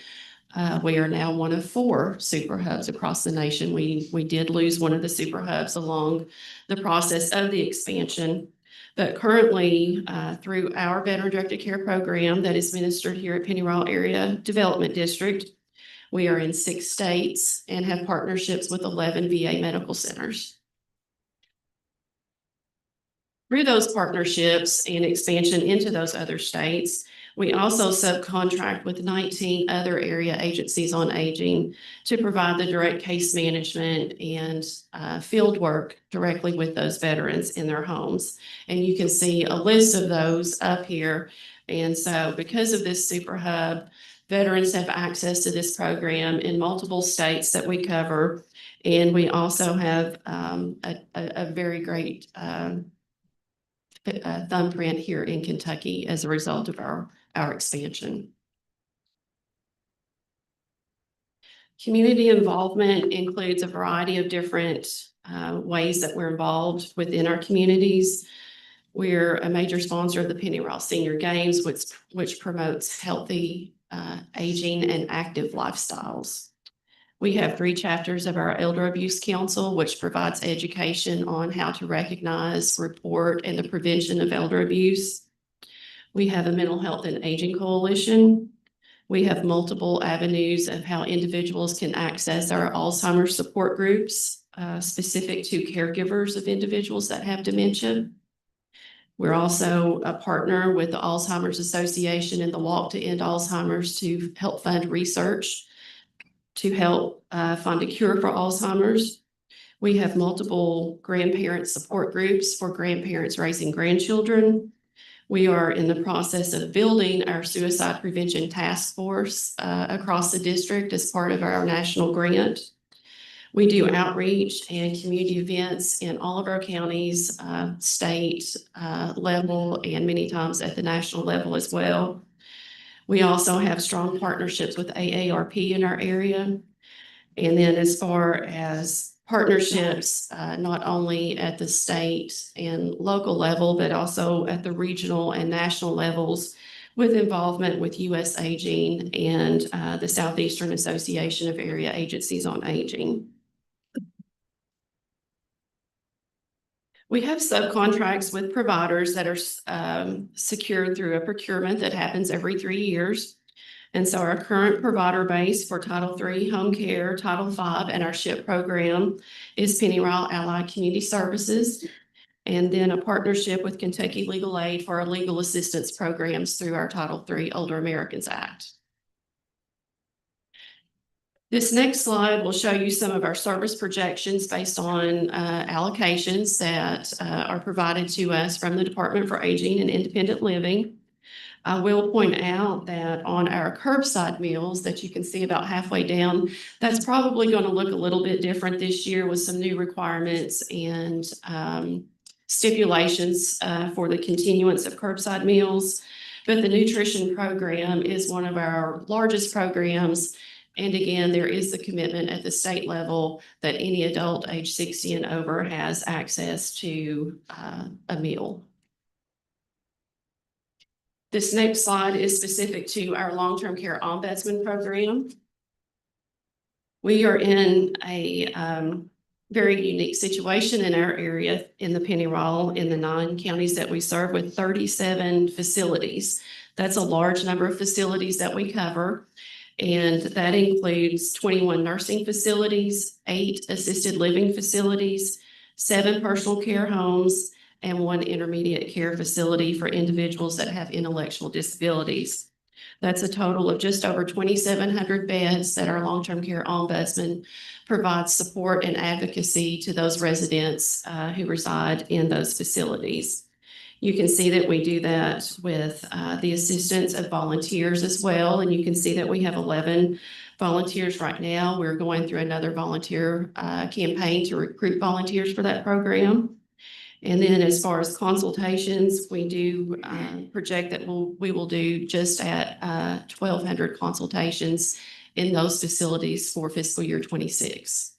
We are now one of 4 super hubs across the nation. We did lose one of the super hubs along the process of the expansion. But currently, through our Veteran Directed Care Program that is administered here at Penny Royal Area Development District, we are in 6 states and have partnerships with 11 VA medical centers. Through those partnerships and expansion into those other states, we also subcontract with 19 other area agencies on aging to provide the direct case management and field work directly with those veterans in their homes. And you can see a list of those up here. And so because of this super hub, veterans have access to this program in multiple states that we cover. And we also have a very great thumbprint here in Kentucky as a result of our expansion. Community involvement includes a variety of different ways that we're involved within our communities. We're a major sponsor of the Penny Royal Senior Games, which promotes healthy aging and active lifestyles. We have 3 chapters of our Elder Abuse Council, which provides education on how to recognize, report, and the prevention of elder abuse. We have a Mental Health and Aging Coalition. We have multiple avenues of how individuals can access our Alzheimer's support groups, specific to caregivers of individuals that have dementia. We're also a partner with the Alzheimer's Association and the Walk to End Alzheimer's to help fund research to help find a cure for Alzheimer's. We have multiple grandparent support groups for grandparents raising grandchildren. We are in the process of building our suicide prevention task force across the district as part of our national grant. We do outreach and community events in all of our counties, state level, and many times at the national level as well. We also have strong partnerships with AARP in our area. And then as far as partnerships, not only at the state and local level, but also at the regional and national levels with involvement with U.S. Aging and the Southeastern Association of Area Agencies on Aging. We have subcontracts with providers that are secured through a procurement that happens every 3 years. And so our current provider base for Title III Home Care, Title V, and our SHIP program is Penny Royal Allied Community Services. And then a partnership with Kentucky Legal Aid for our legal assistance programs through our Title III Older Americans Act. This next slide will show you some of our service projections based on allocations that are provided to us from the Department for Aging and Independent Living. I will point out that on our curbside meals that you can see about halfway down, that's probably going to look a little bit different this year with some new requirements and stipulations for the continuance of curbside meals. But the nutrition program is one of our largest programs. And again, there is the commitment at the state level that any adult age 60 and over has access to a meal. This next slide is specific to our long-term care ombudsman program. We are in a very unique situation in our area in the Penny Royal in the 9 counties that we serve with 37 facilities. That's a large number of facilities that we cover. And that includes 21 nursing facilities, 8 assisted living facilities, 7 personal care homes, and 1 intermediate care facility for individuals that have intellectual disabilities. That's a total of just over 2,700 beds that our long-term care ombudsman provides support and advocacy to those residents who reside in those facilities. You can see that we do that with the assistance of volunteers as well. And you can see that we have 11 volunteers right now. We're going through another volunteer campaign to recruit volunteers for that program. And then as far as consultations, we do project that we will do just at 1,200 consultations in those facilities for fiscal year 26.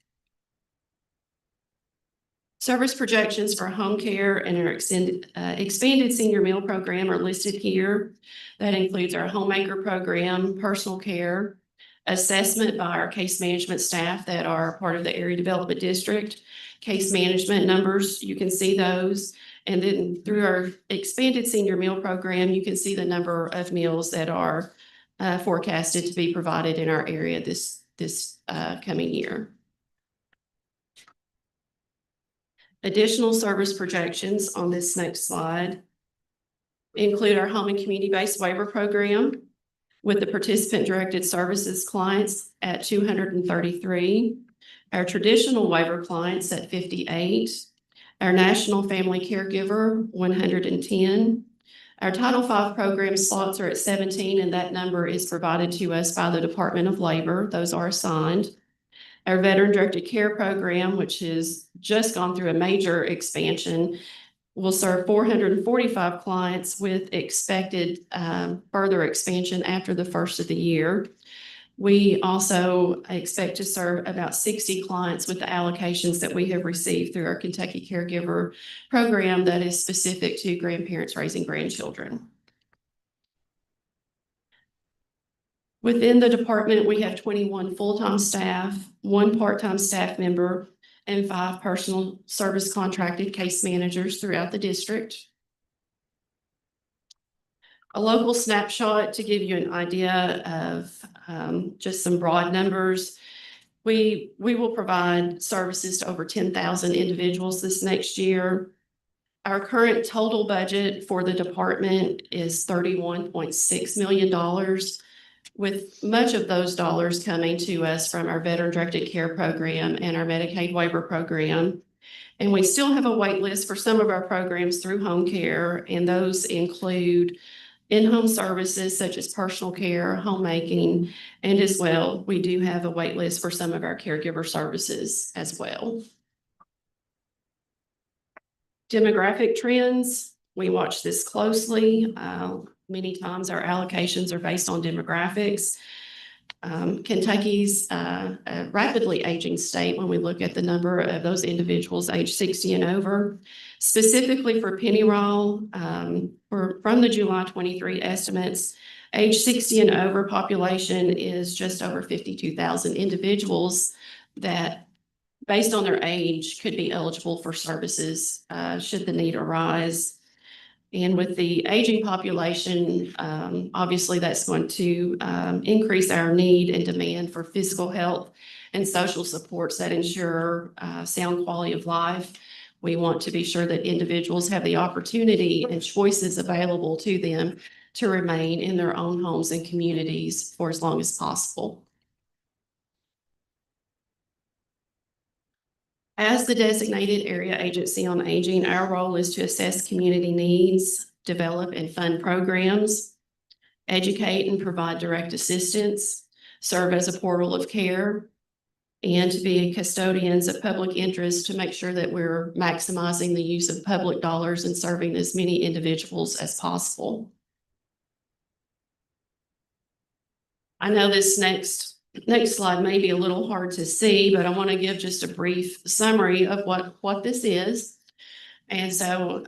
Service projections for home care and our expanded senior meal program are listed here. That includes our homemaker program, personal care, assessment by our case management staff that are part of the area development district, case management numbers, you can see those. And then through our expanded senior meal program, you can see the number of meals that are forecasted to be provided in our area this coming year. Additional service projections on this next slide include our home and community-based waiver program with the participant-directed services clients at 233, our traditional waiver clients at 58, our national family caregiver 110. Our Title V program slots are at 17, and that number is provided to us by the Department of Labor. Those are assigned. Our veteran-directed care program, which has just gone through a major expansion, will serve 445 clients with expected further expansion after the first of the year. We also expect to serve about 60 clients with the allocations that we have received through our Kentucky Caregiver program that is specific to grandparents raising grandchildren. Within the department, we have 21 full-time staff, 1 part-time staff member, and 5 personal service contracted case managers throughout the district. A local snapshot to give you an idea of just some broad numbers. We will provide services to over 10,000 individuals this next year. Our current total budget for the department is $31.6 million, with much of those dollars coming to us from our veteran-directed care program and our Medicaid waiver program. And we still have a wait list for some of our programs through home care, and those include in-home services such as personal care, homemaking, and as well, we do have a wait list for some of our caregiver services as well. Demographic trends, we watch this closely. Many times our allocations are based on demographics. Kentucky's a rapidly aging state when we look at the number of those individuals age 60 and over. Specifically for Pennyroll, from the July 23 estimates, age 60 and over population is just over 52,000 individuals that, based on their age, could be eligible for services should the need arise. And with the aging population, obviously that's going to increase our need and demand for physical health and social supports that ensure sound quality of life. We want to be sure that individuals have the opportunity and choices available to them to remain in their own homes and communities for as long as possible. As the designated area agency on aging, our role is to assess community needs, develop and fund programs, educate and provide direct assistance, serve as a portal of care, and to be custodians of public interest to make sure that we're maximizing the use of public dollars and serving as many individuals as possible. I know this next slide may be a little hard to see, but I want to give just a brief summary of what this is. And so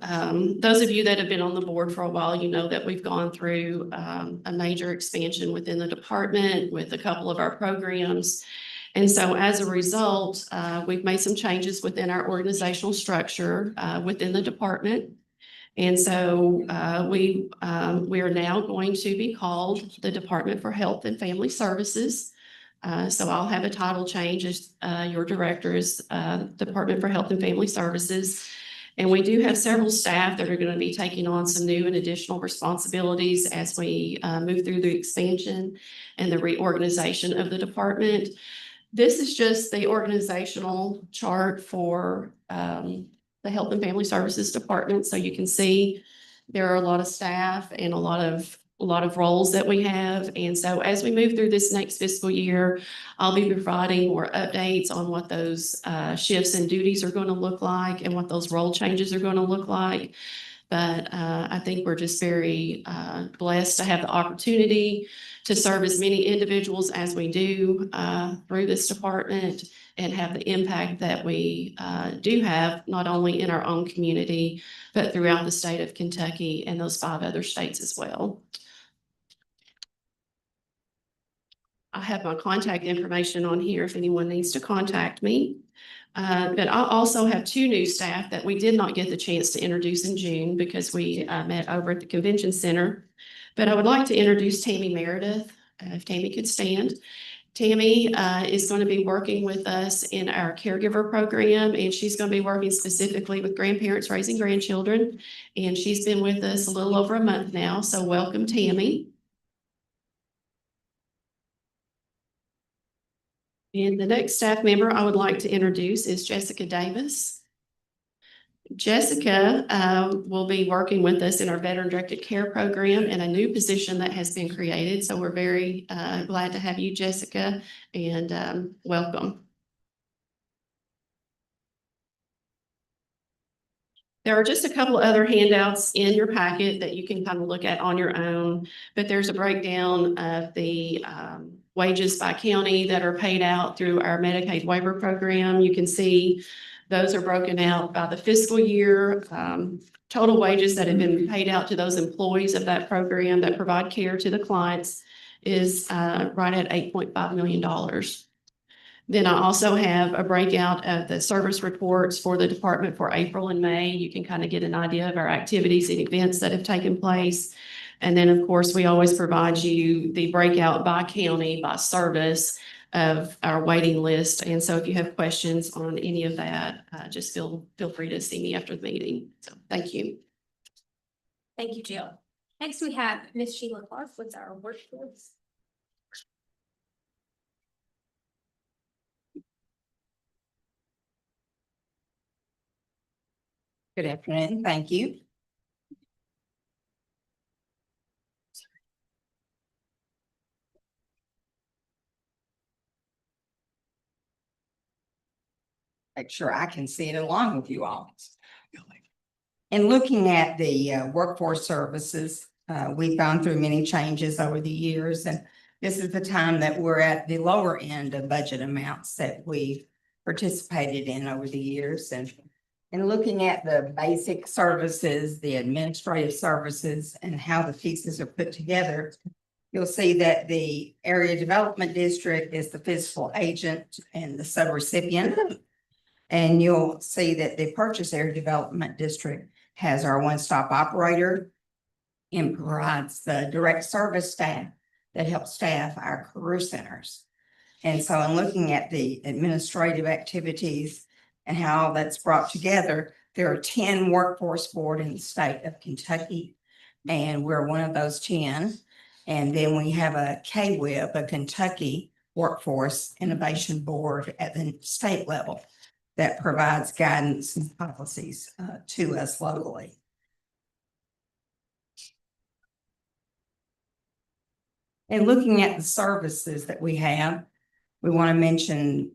those of you that have been on the board for a while, you know that we've gone through a major expansion within the department with a couple of our programs. And so as a result, we've made some changes within our organizational structure within the department. And so we are now going to be called the Department for Health and Family Services. So I'll have a title change as your director is Department for Health and Family Services. And we do have several staff that are going to be taking on some new and additional responsibilities as we move through the expansion and the reorganization of the department. This is just the organizational chart for the Health and Family Services Department. So you can see there are a lot of staff and a lot of roles that we have. And so as we move through this next fiscal year, I'll be providing more updates on what those shifts and duties are going to look like and what those role changes are going to look like. But I think we're just very blessed to have the opportunity to serve as many individuals as we do through this department and have the impact that we do have, not only in our own community, but throughout the state of Kentucky and those 5 other states as well. I have my contact information on here if anyone needs to contact me. But I also have 2 new staff that we did not get the chance to introduce in June because we met over at the convention center. But I would like to introduce Tammy Meredith, if Tammy could stand. Tammy is going to be working with us in our caregiver program, and she's going to be working specifically with grandparents raising grandchildren. And she's been with us a little over a month now, so welcome, Tammy. And the next staff member I would like to introduce is Jessica Davis. Jessica will be working with us in our veteran-directed care program in a new position that has been created. So we're very glad to have you, Jessica, and welcome. There are just a couple other handouts in your packet that you can kind of look at on your own, but there's a breakdown of the wages by county that are paid out through our Medicaid waiver program. You can see those are broken out by the fiscal year. Total wages that have been paid out to those employees of that program that provide care to the clients is right at $8.5 million. Then I also have a breakout of the service reports for the department for April and May. You can kind of get an idea of our activities and events that have taken place. And then, of course, we always provide you the breakout by county, by service of our waiting list. And so if you have questions on any of that, just feel free to see me after the meeting. So thank you. Thank you, Jill. Next, we have Ms. Sheila Clark with our workforce. Good afternoon. Thank you. Make sure I can see it along with you all. In looking at the workforce services, we've gone through many changes over the years, and this is the time that we're at the lower end of budget amounts that we've participated in over the years. And in looking at the basic services, the administrative services, and how the pieces are put together, you'll see that the area development district is the fiscal agent and the subrecipient. And you'll see that the purchase area development district has our one-stop operator and provides the direct service staff that helps staff our career centers. And so in looking at the administrative activities and how that's brought together, there are 10 workforce boards in the state of Kentucky, and we're one of those 10. And then we have a KWIB, a Kentucky Workforce Innovation Board at the state level that provides guidance and policies to us locally. And looking at the services that we have, we want to mention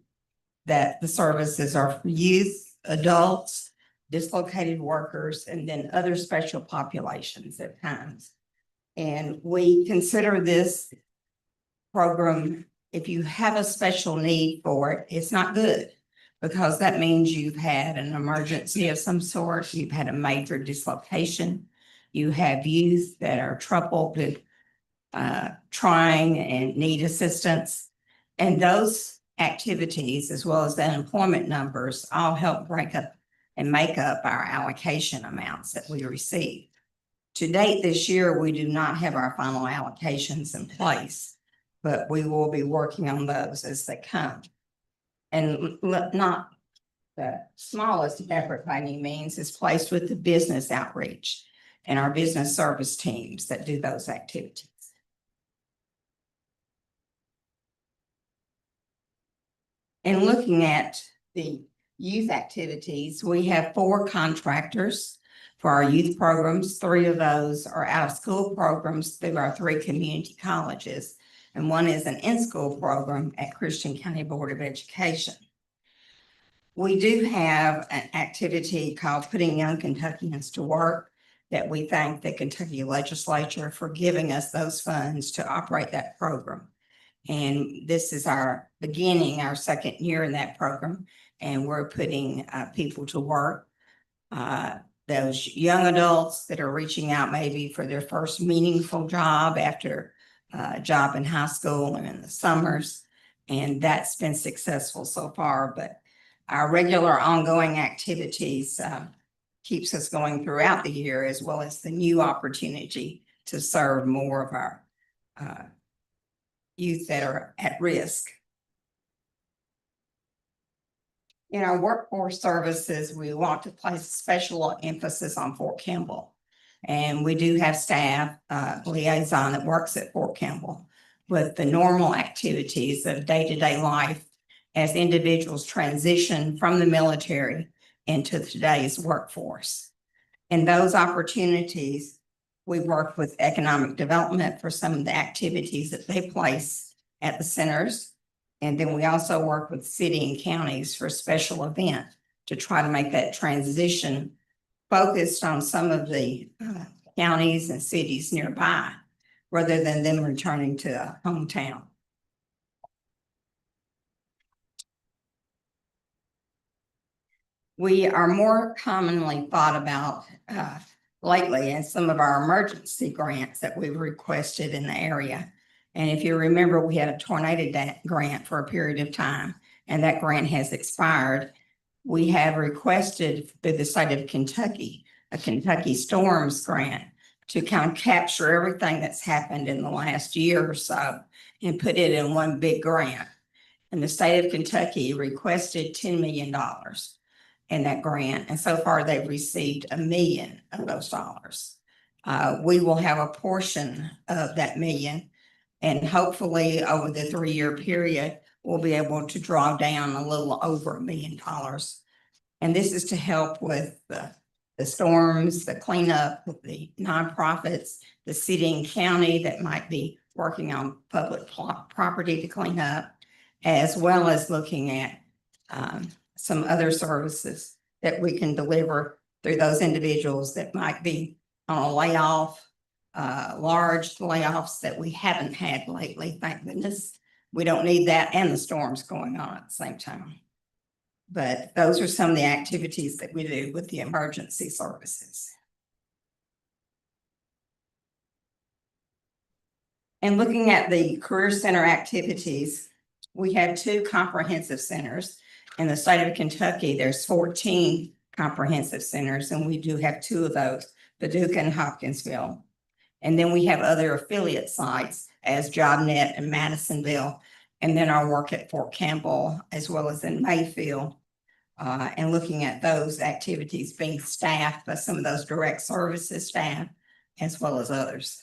that the services are for youth, adults, dislocated workers, and then other special populations at times. And we consider this program, if you have a special need for it, it's not good, because that means you've had an emergency of some sort, you've had a major dislocation, you have youth that are troubled with trying and need assistance. And those activities, as well as the unemployment numbers, all help break up and make up our allocation amounts that we receive. To date this year, we do not have our final allocations in place, but we will be working on those as they come. And not the smallest effort by any means is placed with the business outreach and our business service teams that do those activities. And looking at the youth activities, we have 4 contractors for our youth programs. 3 of those are out-of-school programs through our 3 community colleges, and 1 is an in-school program at Christian County Board of Education. We do have an activity called Putting Young Kentuckians to Work that we thank the Kentucky Legislature for giving us those funds to operate that program. And this is our beginning, our 2nd year in that program, and we're putting people to work. Those young adults that are reaching out maybe for their first meaningful job after a job in high school and in the summers. And that's been successful so far, but our regular ongoing activities keeps us going throughout the year, as well as the new opportunity to serve more of our youth that are at risk. In our workforce services, we want to place special emphasis on Fort Campbell. And we do have staff liaison that works at Fort Campbell with the normal activities of day-to-day life as individuals transition from the military into today's workforce. In those opportunities, we work with economic development for some of the activities that they place at the centers. And then we also work with city and counties for special events to try to make that transition focused on some of the counties and cities nearby, rather than them returning to a hometown. We are more commonly thought about lately in some of our emergency grants that we've requested in the area. And if you remember, we had a tornado grant for a period of time, and that grant has expired. We have requested through the state of Kentucky, a Kentucky Storms grant to kind of capture everything that's happened in the last year or so and put it in one big grant. And the state of Kentucky requested $10 million in that grant. And so far they've received $1 million of those dollars. We will have a portion of that $1 million, and hopefully over the 3-year period, we'll be able to draw down a little over $1 million. And this is to help with the storms, the cleanup, the nonprofits, the city and county that might be working on public property to clean up, as well as looking at some other services that we can deliver through those individuals that might be on a layoff, large layoffs that we haven't had lately, thank goodness. We don't need that and the storms going on at the same time. But those are some of the activities that we do with the emergency services. And looking at the Career Center activities, we have 2 comprehensive centers. In the state of Kentucky, there's 14 comprehensive centers, and we do have 2 of those, Paducah and Hopkinsville. And then we have other affiliate sites as JobNet and Madisonville, and then our work at Fort Campbell, as well as in Mayfield, and looking at those activities being staffed by some of those direct services staff, as well as others.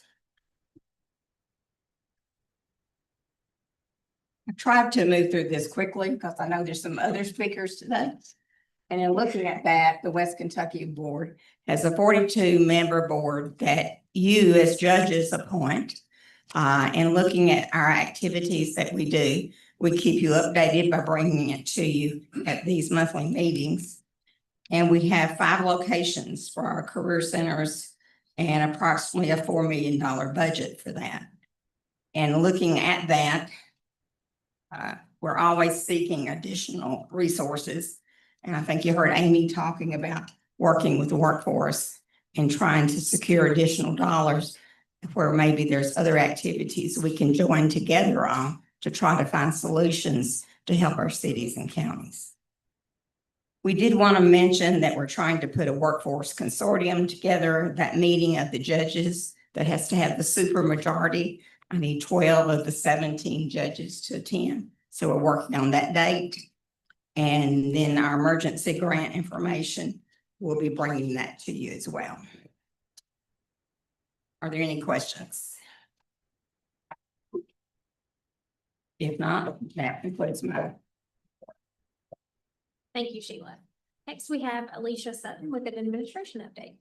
I tried to move through this quickly because I know there's some other speakers today. And in looking at that, the West Kentucky Board has a 42-member board that you as judges appoint. And looking at our activities that we do, we keep you updated by bringing it to you at these monthly meetings. And we have 5 locations for our career centers and approximately a $4 million budget for that. And looking at that, we're always seeking additional resources. And I think you heard Amy talking about working with the workforce and trying to secure additional dollars where maybe there's other activities we can join together on to try to find solutions to help our cities and counties. We did want to mention that we're trying to put a workforce consortium together, that meeting of the judges that has to have the supermajority. I need 12 of the 17 judges to attend. So we're working on that date. And then our emergency grant information, we'll be bringing that to you as well. Are there any questions? If not, that concludes my. Thank you, Sheila. Next, we have Alicia Sutton with an administration update.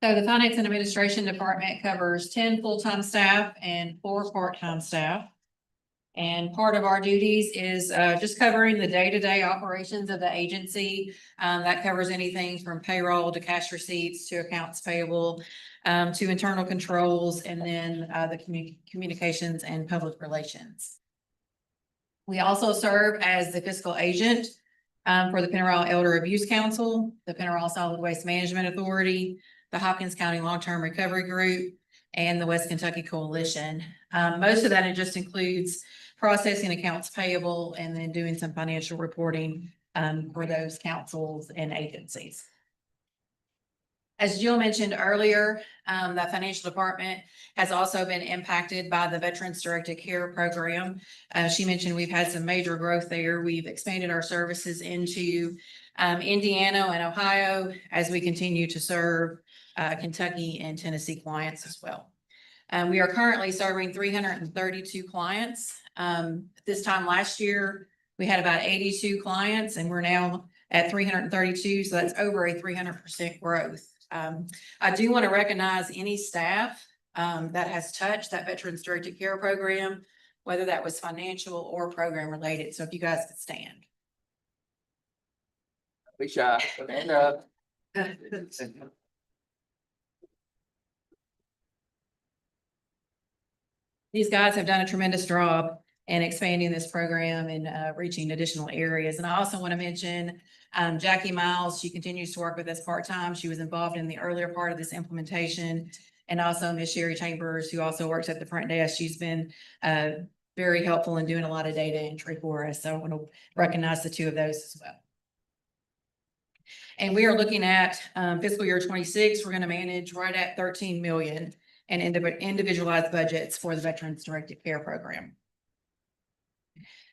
So the Finance and Administration Department covers 10 full-time staff and 4 part-time staff. And part of our duties is just covering the day-to-day operations of the agency. That covers anything from payroll to cash receipts to accounts payable, to internal controls, and then the communications and public relations. We also serve as the fiscal agent for the Pennyroyal Elder Abuse Council, the Pennyroyal Solid Waste Management Authority, the Hopkins County Long-Term Recovery Group, and the West Kentucky Coalition. Most of that, it just includes processing accounts payable and then doing some financial reporting for those councils and agencies. As Jill mentioned earlier, the financial department has also been impacted by the Veterans Directed Care Program. She mentioned we've had some major growth there. We've expanded our services into Indiana and Ohio as we continue to serve Kentucky and Tennessee clients as well. We are currently serving 332 clients. This time last year, we had about 82 clients, and we're now at 332, so that's over a 300% growth. I do want to recognize any staff that has touched that Veterans Directed Care Program, whether that was financial or program related. So if you guys could stand. Be shy, stand up. These guys have done a tremendous job in expanding this program and reaching additional areas. And I also want to mention Jackie Miles. She continues to work with us part-time. She was involved in the earlier part of this implementation. And also Miss Sherry Chambers, who also works at the front desk. She's been very helpful in doing a lot of data entry for us. So I want to recognize the two of those as well. And we are looking at fiscal year 26. We're going to manage right at 13 million in individualized budgets for the Veterans Directed Care Program.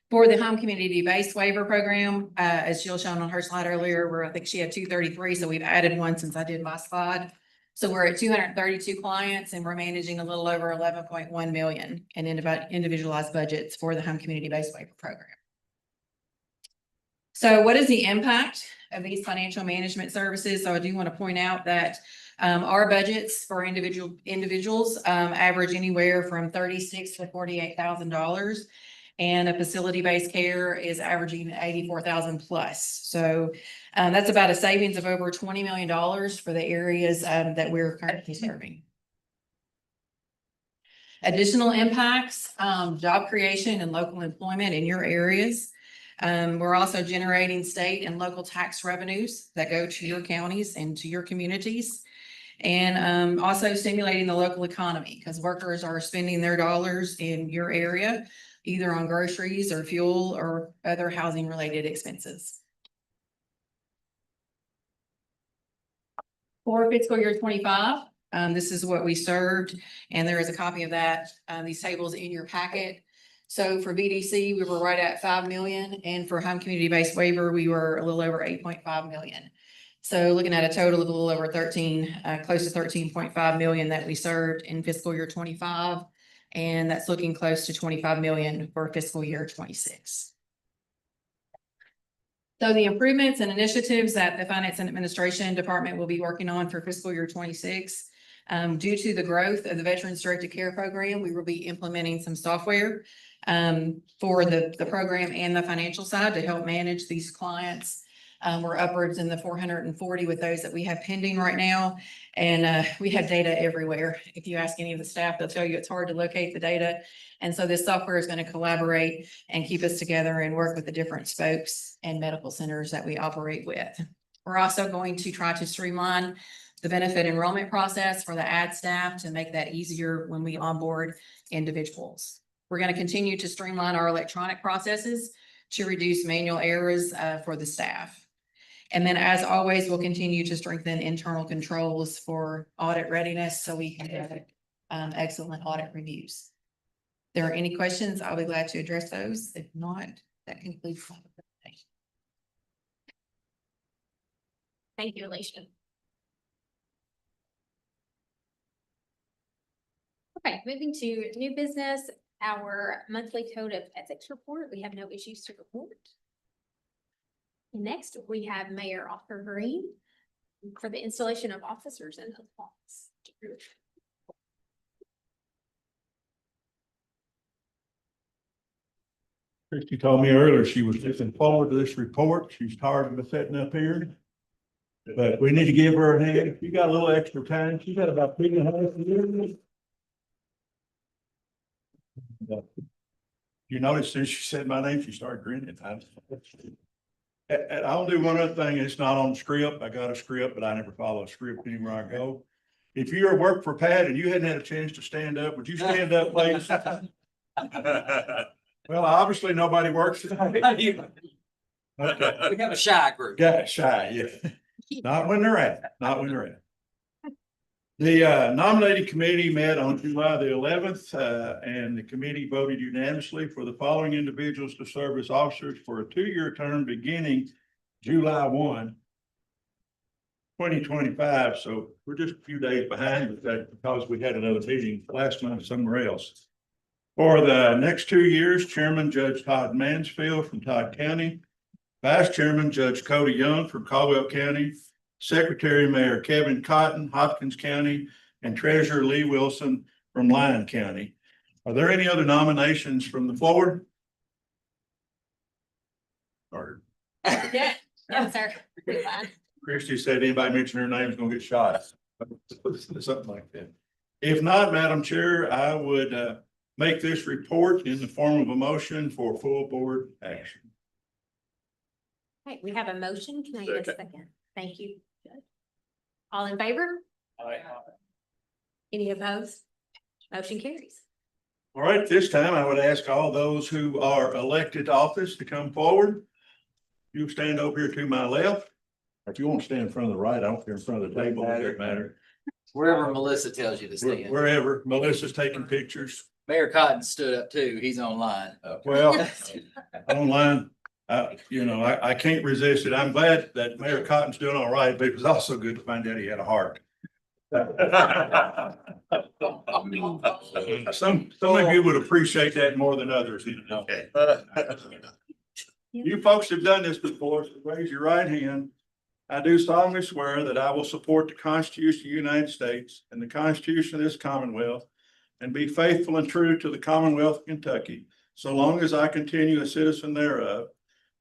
For the home community-based waiver program, as Jill shown on her slide earlier, where I think she had 233, so we've added one since I did my slide. So we're at 232 clients, and we're managing a little over 11.1 million in individualized budgets for the home community-based waiver program. So what is the impact of these financial management services? So I do want to point out that our budgets for individuals average anywhere from $36,000 to $48,000. And a facility-based care is averaging 84,000 plus. So that's about a savings of over $20 million for the areas that we're currently serving. Additional impacts, job creation and local employment in your areas. We're also generating state and local tax revenues that go to your counties and to your communities. And also stimulating the local economy, because workers are spending their dollars in your area, either on groceries or fuel or other housing related expenses. For fiscal year 25, this is what we served, and there is a copy of that, these tables in your packet. So for VDC, we were right at 5 million, and for home community-based waiver, we were a little over 8.5 million. So looking at a total of a little over 13, close to 13.5 million that we served in fiscal year 25. And that's looking close to 25 million for fiscal year 26. So the improvements and initiatives that the Finance and Administration Department will be working on for fiscal year 26, due to the growth of the Veterans Directed Care Program, we will be implementing some software for the program and the financial side to help manage these clients. We're upwards in the 440 with those that we have pending right now. And we have data everywhere. If you ask any of the staff, they'll tell you it's hard to locate the data. And so this software is going to collaborate and keep us together and work with the different spokes and medical centers that we operate with. We're also going to try to streamline the benefit enrollment process for the PeADD staff to make that easier when we onboard individuals. We're going to continue to streamline our electronic processes to reduce manual errors for the staff. And then as always, we'll continue to strengthen internal controls for audit readiness so we can have excellent audit reviews. If there are any questions, I'll be glad to address those. If not, that concludes my presentation. Thank you, Alicia. Okay, moving to new business, our monthly code of ethics report. We have no issues to report. Next, we have Mayor Oscar Green for the installation of officers in the office. Christy told me earlier she was looking forward to this report. She's tired of sitting up here. But we need to give her a hand. You got a little extra time. She's got about 3.5 years. You notice since she said my name, she started grinning. And I'll do one other thing. It's not on the script. I got a script, but I never follow a script anywhere I go. If you're at work for PeADD and you hadn't had a chance to stand up, would you stand up, please? Well, obviously nobody works today. We have a shy group. Got shy, yeah. Not when they're at, not when they're at. The nominating committee met on July the 11th, and the committee voted unanimously for the following individuals to serve as officers for a 2-year term beginning July 1, 2025. So we're just a few days behind with that because we had another meeting last month somewhere else. For the next 2 years, Chairman Judge Todd Mansfield from Todd County, Vice Chairman Judge Cody Young from Caldwell County, Secretary Mayor Kevin Cotton, Hopkins County, and Treasurer Lee Wilson from Lyon County. Are there any other nominations from the floor? Or Yeah, no, sir. Christie said anybody mention her name is gonna get shot. Something like that. If not, Madam Chair, I would make this report in the form of a motion for full board action. Okay, we have a motion. Can I get a second? Thank you. Judge. All in favor? Aye. Any opposed? Motion carries. All right, this time I would ask all those who are elected to office to come forward. You stand over here to my left. If you want to stand in front of the right, I don't care, in front of the table, it doesn't matter. Wherever Melissa tells you to stand. Wherever, Melissa's taking pictures. Mayor Cotton stood up too. He's online. Well, online, you know, I can't resist it. I'm glad that Mayor Cotton's doing all right, but it was also good to find out he had a heart. Some of you would appreciate that more than others. Okay. You folks have done this before, so raise your right hand. I do solemnly swear that I will support the Constitution of the United States and the Constitution of this Commonwealth and be faithful and true to the Commonwealth of Kentucky, so long as I continue a citizen thereof,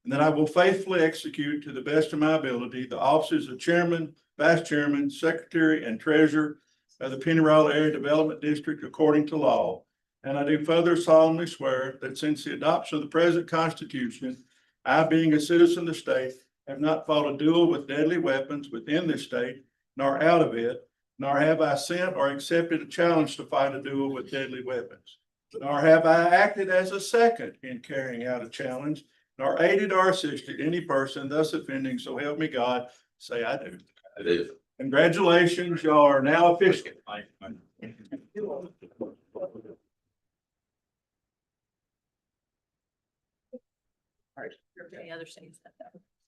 and that I will faithfully execute to the best of my ability the offices of Chairman, Vice Chairman, Secretary, and Treasurer of the Penny Royal Area Development District according to law. And I do further solemnly swear that since the adoption of the present Constitution, I, being a citizen of the state, have not fought a duel with deadly weapons within this state, nor out of it, nor have I sent or accepted a challenge to fight a duel with deadly weapons. Nor have I acted as a second in carrying out a challenge, nor aided or assisted any person thus offending, so help me God. Say I do. I do. Congratulations, y'all are now official.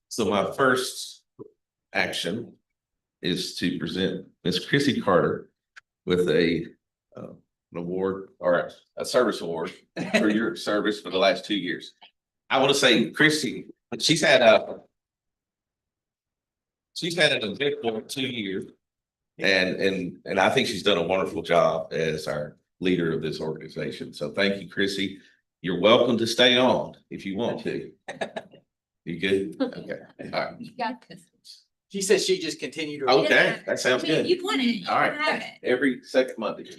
So my first action is to present Miss Chrissy Carter with an award or a service award for your service for the last 2 years. I want to say, Chrissy, she's had an eventful 2 years, and I think she's done a wonderful job as our leader of this organization. So thank you, Chrissy. You're welcome to stay on if you want to. You good? Okay. All right. You got this. She says she just continued to. Okay, that sounds good. You won it. You All can have right, it. every second Monday.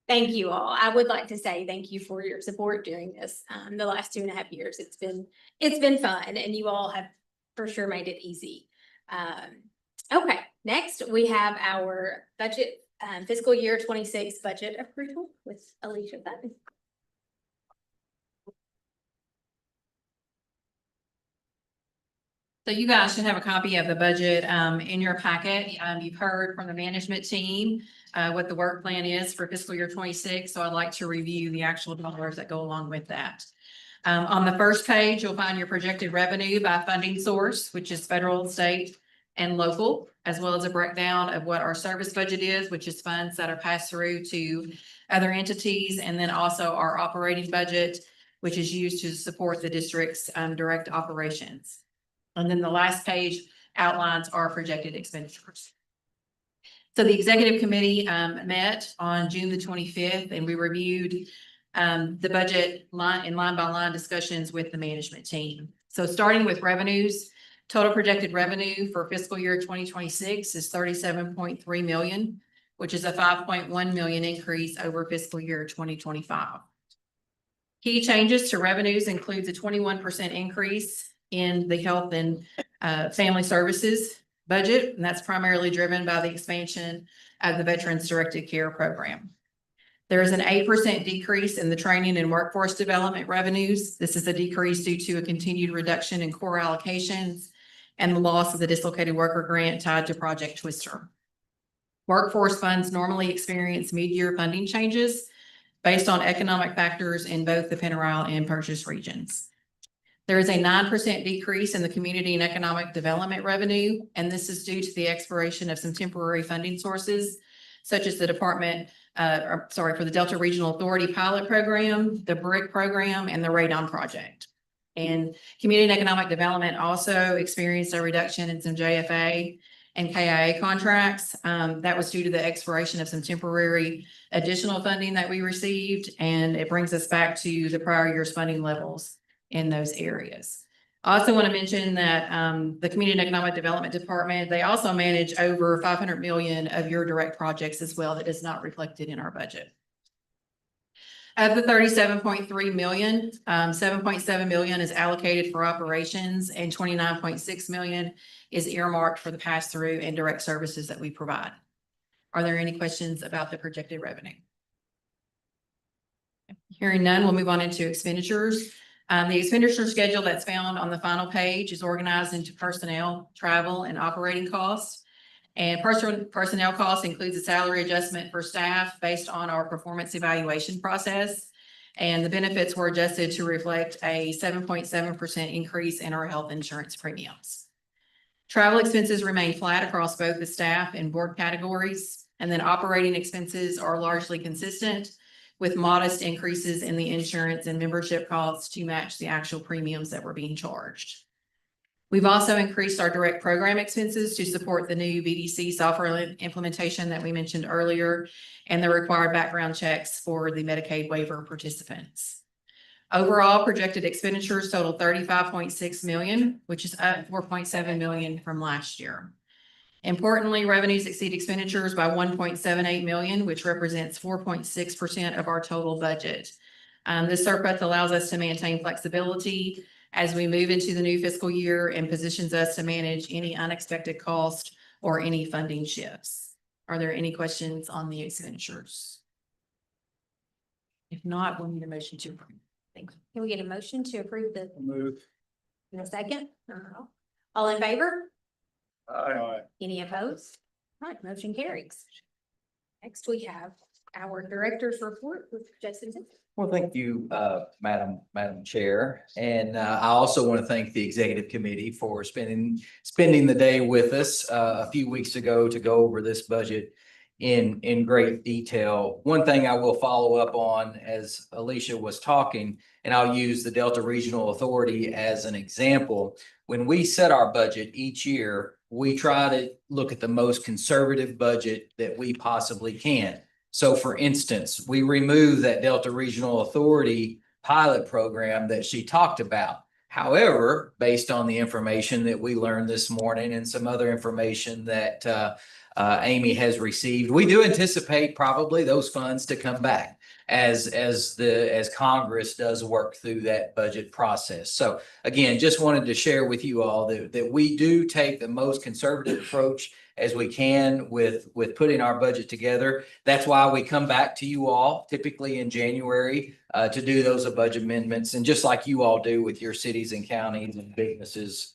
Thank you all. I would like to say thank you for your support during this, the last 2.5 years. It's been fun, and you all have for sure made it easy. Okay, next we have our budget, fiscal year 26 budget approval with Alicia Button. So you guys should have a copy of the budget in your packet. You've heard from the management team what the work plan is for fiscal year 26. So I'd like to review the actual dollars that go along with that. On the first page, you'll find your projected revenue by funding source, which is federal, state, and local, as well as a breakdown of what our service budget is, which is funds that are passed through to other entities, and then also our operating budget, which is used to support the district's direct operations. And then the last page outlines our projected expenditures. So the executive committee met on June the 25th, and we reviewed the budget line by line discussions with the management team. So starting with revenues, total projected revenue for fiscal year 2026 is 37.3 million, which is a 5.1 million increase over fiscal year 2025. Key changes to revenues includes a 21% increase in the health and family services budget, and that's primarily driven by the expansion of the Veterans Directed Care Program. There is an 8% decrease in the training and workforce development revenues. This is a decrease due to a continued reduction in core allocations and the loss of the dislocated worker grant tied to Project Twister. Workforce funds normally experience mid-year funding changes based on economic factors in both the Pennyrile and Purchase regions. There is a 9% decrease in the community and economic development revenue, and this is due to the expiration of some temporary funding sources, such as the for the Delta Regional Authority pilot program, the BRIC program, and the Radon project. And community and economic development also experienced a reduction in some JFA and KIA contracts. That was due to the expiration of some temporary additional funding that we received, and it brings us back to the prior year's funding levels in those areas. I also want to mention that the Community and Economic Development Department, they also manage over 500 million of your direct projects as well that is not reflected in our budget. Of the 37.3 million, 7.7 million is allocated for operations and 29.6 million is earmarked for the pass-through and direct services that we provide. Are there any questions about the projected revenue? Hearing none, we'll move on into expenditures. The expenditure schedule that's found on the final page is organized into personnel, travel, and operating costs. And personnel costs includes a salary adjustment for staff based on our performance evaluation process. And the benefits were adjusted to reflect a 7.7% increase in our health insurance premiums. Travel expenses remain flat across both the staff and board categories. And then operating expenses are largely consistent, with modest increases in the insurance and membership costs to match the actual premiums that were being charged. We've also increased our direct program expenses to support the new BDC software implementation that we mentioned earlier and the required background checks for the Medicaid waiver participants. Overall, projected expenditures total 35.6 million, which is up 4.7 million from last year. Importantly, revenues exceed expenditures by 1.78 million, which represents 4.6% of our total budget. This surplus allows us to maintain flexibility as we move into the new fiscal year and positions us to manage any unexpected cost or any funding shifts. Are there any questions on the expenditures? If not, we'll need a motion to approve. Thank you. Can we get a motion to approve the, Move. in a second? All in favor? Aye. Any opposed? All right, motion carries. Next, we have our director's report with Jason. Well, thank you, Madam Chair. And I also want to thank the executive committee for spending the day with us a few weeks ago to go over this budget in great detail. One thing I will follow up on as Alicia was talking, and I'll use the Delta Regional Authority as an example. When we set our budget each year, we try to look at the most conservative budget that we possibly can. So for instance, we remove that Delta Regional Authority pilot program that she talked about. However, based on the information that we learned this morning and some other information that Amy has received, we do anticipate probably those funds to come back. as Congress does work through that budget process. So again, just wanted to share with you all that we do take the most conservative approach as we can with putting our budget together. That's why we come back to you all typically in January to do those budget amendments, and just like you all do with your cities and counties and businesses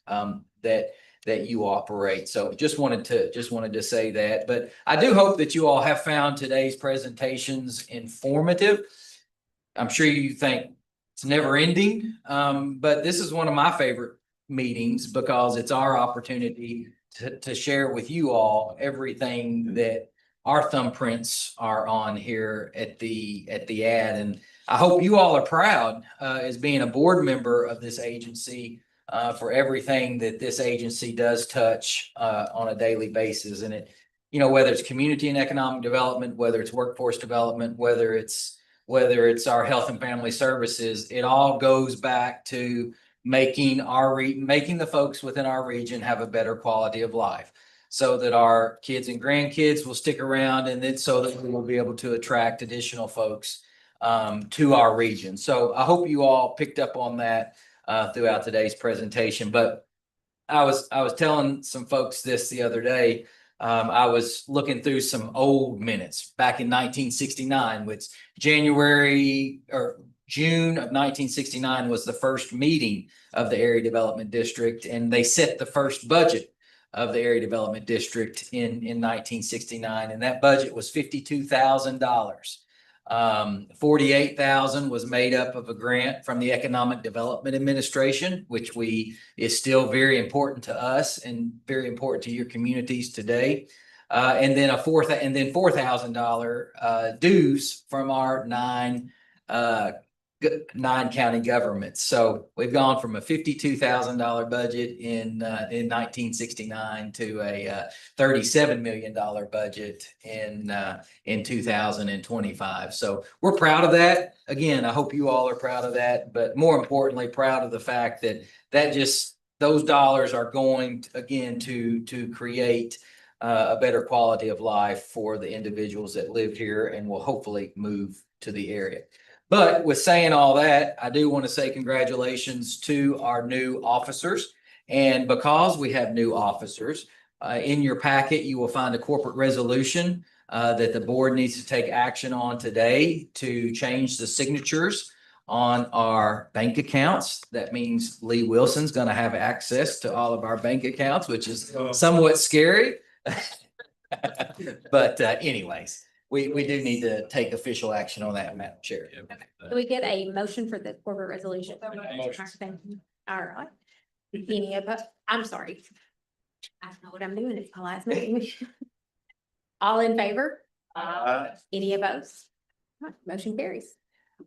that you operate. So just wanted to say that. But I do hope that you all have found today's presentations informative. I'm sure you think it's never ending, but this is one of my favorite meetings because it's our opportunity to share with you all everything that our thumbprints are on here at the PeADD. And I hope you all are proud as being a board member of this agency for everything that this agency does touch on a daily basis. And it, whether it's community and economic development, whether it's workforce development, whether it's our health and family services, it all goes back to making the folks within our region have a better quality of life, so that our kids and grandkids will stick around, and then so that we will be able to attract additional folks to our region. So I hope you all picked up on that throughout today's presentation. But I was telling some folks this the other day. I was looking through some old minutes back in 1969, which June of 1969 was the first meeting of the Area Development District, and they set the first budget of the Area Development District in 1969, and that budget was $52,000. 48,000 was made up of a grant from the Economic Development Administration, which is still very important to us and very important to your communities today. And then $4,000 dues from our nine county governments. So we've gone from a $52,000 budget in 1969 to a $37 million budget in 2025. So we're proud of that. Again, I hope you all are proud of that, but more importantly, proud of the fact that those dollars are going to create a better quality of life for the individuals that live here and will hopefully move to the area. But with saying all that, I do want to say congratulations to our new officers. And because we have new officers, in your packet, you will find a corporate resolution that the board needs to take action on today to change the signatures on our bank accounts. That means Lee Wilson's going to have access to all of our bank accounts, which is somewhat scary. But anyways. We do need to take official action on that, Madam Chair. Can we get a motion for the corporate resolution? All right. Any of us? I'm sorry. I don't know what I'm doing. It's my last meeting. All in favor? Any opposed? Motion carries.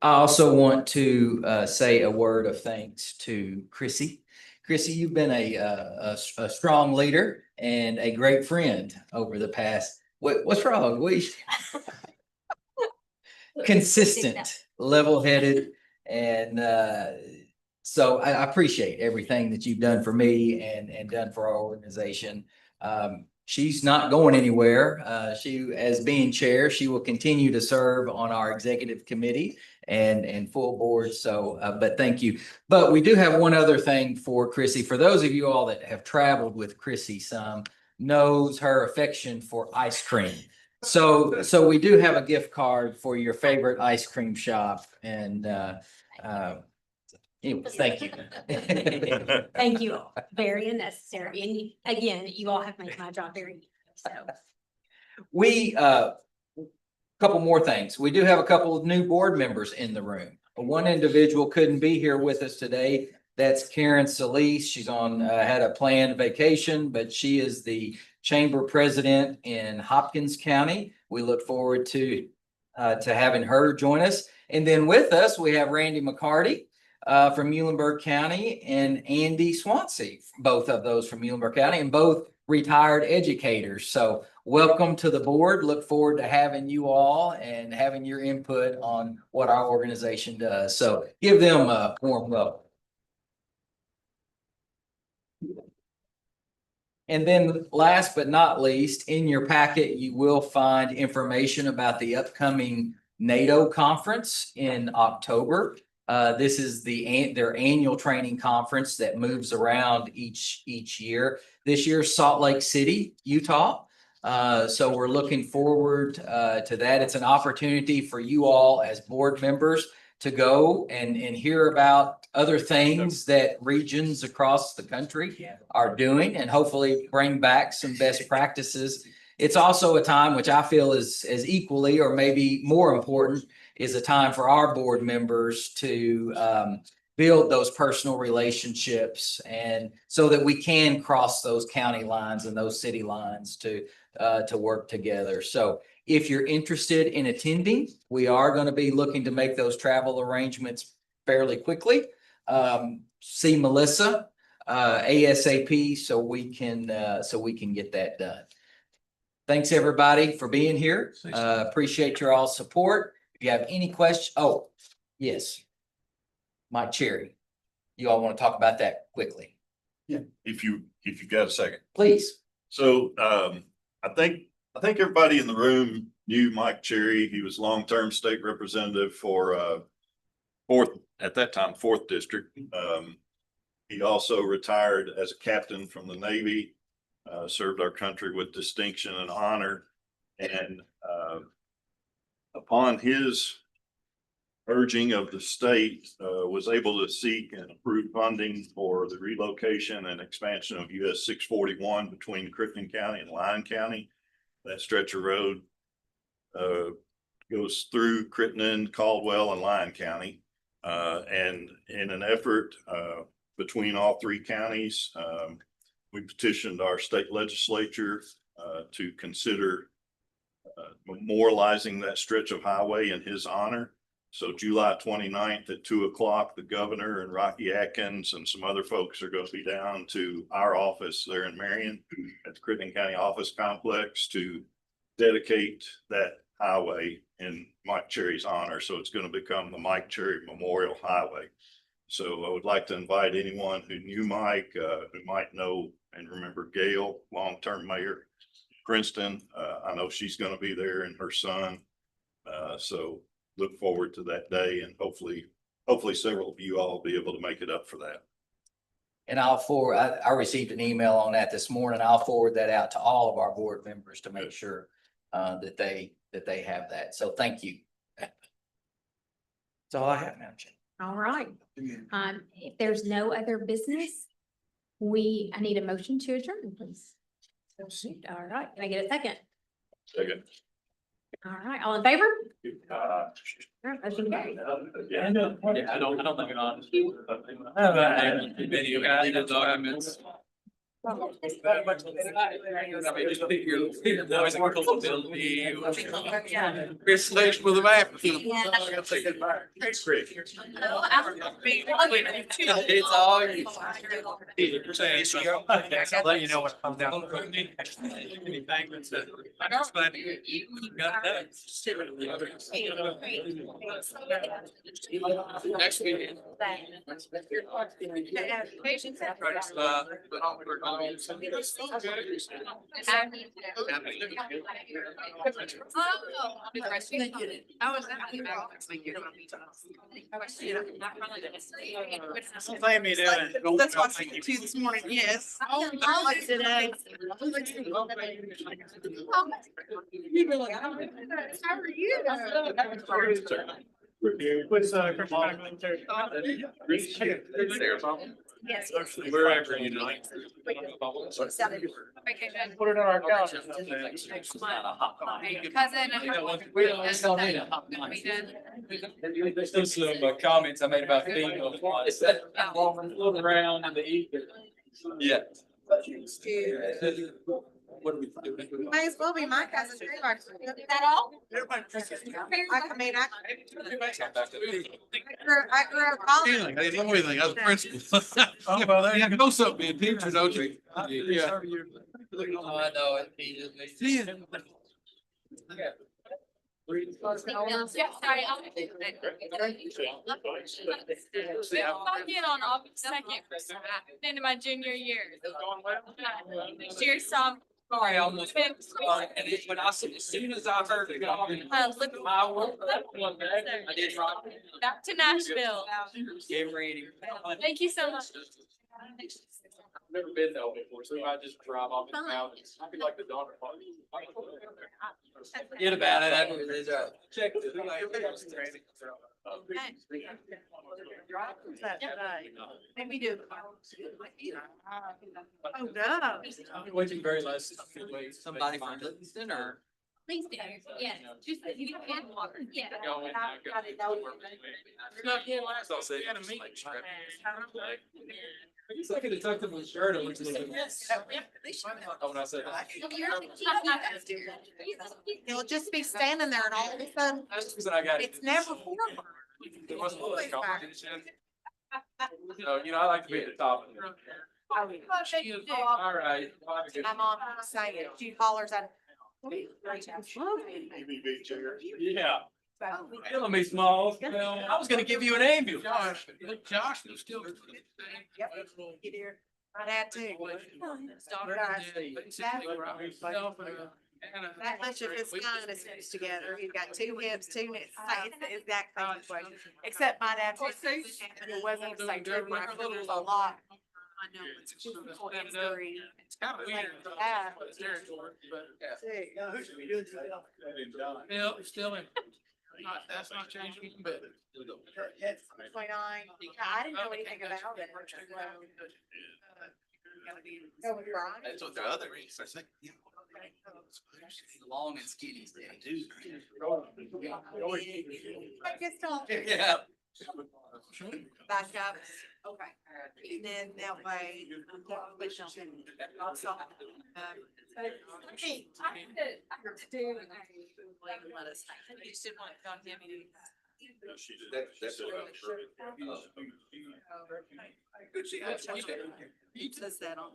I also want to say a word of thanks to Chrissy. Chrissy, you've been a strong leader and a great friend over the past. What's wrong? Consistent, level-headed, and so I appreciate everything that you've done for me and done for our organization. She's not going anywhere. She, as being chair, she will continue to serve on our executive committee and full board. So, but thank you. But we do have one other thing for Chrissy. For those of you all that have traveled with Chrissy knows her affection for ice cream. So we do have a gift card for your favorite ice cream shop. And anyway, thank you. Thank you. Very unnecessary. And again, you all have made my job very easy. So couple more things. We do have a couple of new board members in the room. One individual couldn't be here with us today. That's Karen Solis. She's had a planned vacation, but she is the chamber president in Hopkins County. We look forward to having her join us. And then with us, we have Randy McCarty from Muhlenberg County and Andy Swansea, both of those from Muhlenberg County and both retired educators. So welcome to the board. Look forward to having you all and having your input on what our organization does. So give them a warm welcome. And then last but not least, in your packet, you will find information about the upcoming NATO conference in October. This is their annual training conference that moves around each year. This year, Salt Lake City, Utah. So we're looking forward to that. It's an opportunity for you all as board members to go and hear about other things that regions across the country are doing and hopefully bring back some best practices. It's also a time which I feel is as equally or maybe more important is a time for our board members to build those personal relationships and so that we can cross those county lines and those city lines to work together. So if you're interested in attending, we are going to be looking to make those travel arrangements fairly quickly. See Melissa ASAP so we can get that done. Thanks everybody for being here. Appreciate your all support. If you have any questions, oh yes, Mike Cherry, you all want to talk about that quickly? Yeah, if you got a second, please. So I think everybody in the room knew Mike Cherry. He was long-term state representative for fourth district. He also retired as a captain from the Navy, served our country with distinction and honor. And upon his urging of the state, was able to seek and approve funding for the relocation and expansion of US 641 between Crittenden County and Lyon County. That stretch of road goes through Crittenden, Caldwell, and Lyon County. And in an effort between all three counties, we petitioned our state legislature to consider memorializing that stretch of highway in his honor. So July 29th at 2 o'clock, the governor and Rocky Atkins and some other folks are going to be down to our office there in Marion at the Crittenden County Office Complex to dedicate that highway in Mike Cherry's honor. So it's going to become the Mike Cherry Memorial Highway. So I would like to invite anyone who knew Mike, who might know and remember Gail, long-term mayor, Princeton. I know she's going to be there and her son. So look forward to that day, and hopefully several of you all will be able to make it up for that. And I received an email on that this morning. I'll forward that out to all of our board members to make sure that they have that. So thank you. That's all I have, Madam Chair. All right. If there's no other business, I need a motion to adjourn, please. All right. Can I get a second? Second. All right. All in favor? All right, motion carried. I don't think it on. Video guys, documents. Chris Slash with a map. It's all you. I'll let you know what comes down. Next meeting. That's what I said to you this morning, yes. I like today. How are you? Yes. Wherever you like. Put it on our calendar. There's some comments I made about females. Floating around in the ether. Yeah. What are we doing? May as well be my cousin too. Is that all? I mean, I grew up calling. Hey, let me think, I was a principal. Oh, well, there you know something, being a teacher, don't you? Yeah. Oh, I know it. On August 2nd, into my junior year. Next year, so Sorry, I almost. And it's when I said, as soon as I heard it, look at my work. I did rock. Back to Nashville. Get ready. Thank you so much. I've never been there before, so I just drive off the mountains. I feel like the daughter party. Forget about it. Check this. Maybe do. Oh, no. Waiting very less. Somebody find dinner. Please do, yes, just if you can, yeah. I'll say. I guess I could have tucked him in the shirt. And looked a little bit. Oh, when I said that. You'll just be standing there and all of a sudden, That's the reason I got it. it's never forward. There wasn't a lot of competition. So, you know, I like to be at the top. All right. My mom saying it, she hollers at. Yeah. Killing me, Smalls. I was gonna give you an ambulance. Josh was still. My dad too. That much of his spine is fused together. He's got two hips, two knees. It's the exact same situation. Except my dad. It wasn't the same. It was a lot. I know. It's physical injury. It's kind of weird. Still in. That's not changing, but. 29. I didn't know anything about it. Go with Brian. That's what the other is, I think. Long and skinny. I guess don't. Yeah. Back up. Okay. And then that way. Let us. You just didn't want to talk to him. He says that on.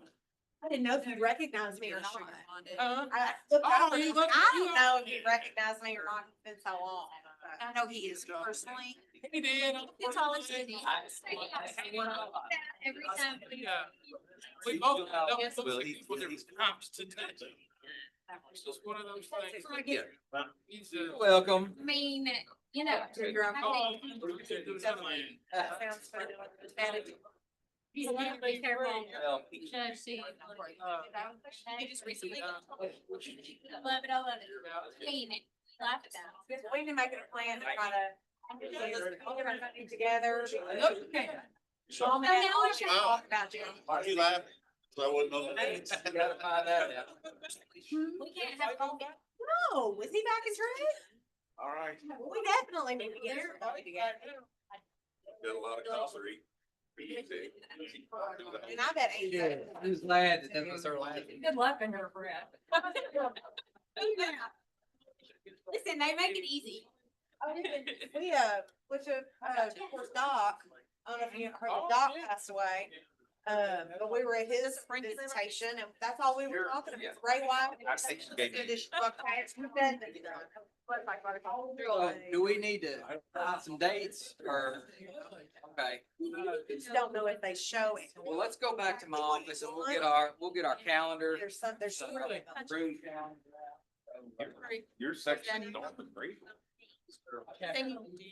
I didn't know if you recognized me or not. I don't know if you recognize me or not. It's been so long. I know he is personally. He did. It's always good. Every time. We both. It's just one of those things. He's, Welcome. I mean, you know. Sounds funny. He's gonna be careful. Well, Should see. He just recently. I love it, I love it. Clean it. Laugh it down. We need to make it a plan to try to get together. Mom and Dad want to talk about you. Why are you laughing? So I wouldn't know the names. You gotta find that out. We can't have all that. No, is he back in trade? All right. We definitely need to get everybody together. Got a lot of concrete. And I bet he did. Who's glad that was her laughing? Good luck on your breath. Listen, they make it easy. We, which, of course, Doc, I don't know if you heard, Doc passed away. But we were at his visitation and that's all we were talking about. Ray White. Do we need to find some dates or? Okay. Just don't know if they show it. Well, let's go back to my office and we'll get our calendar. There's Room. Your section is North and Green.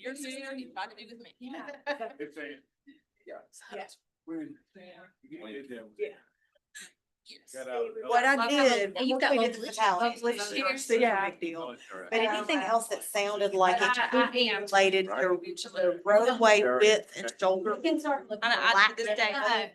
You're senior, you got to be with me. Yeah. What I did. And you've got we one did the glitch. fatalities, Oh, which glitch. is a big deal. But anything else that sounded like it could be related to the roadway width and shoulder. We can start looking. I to this day,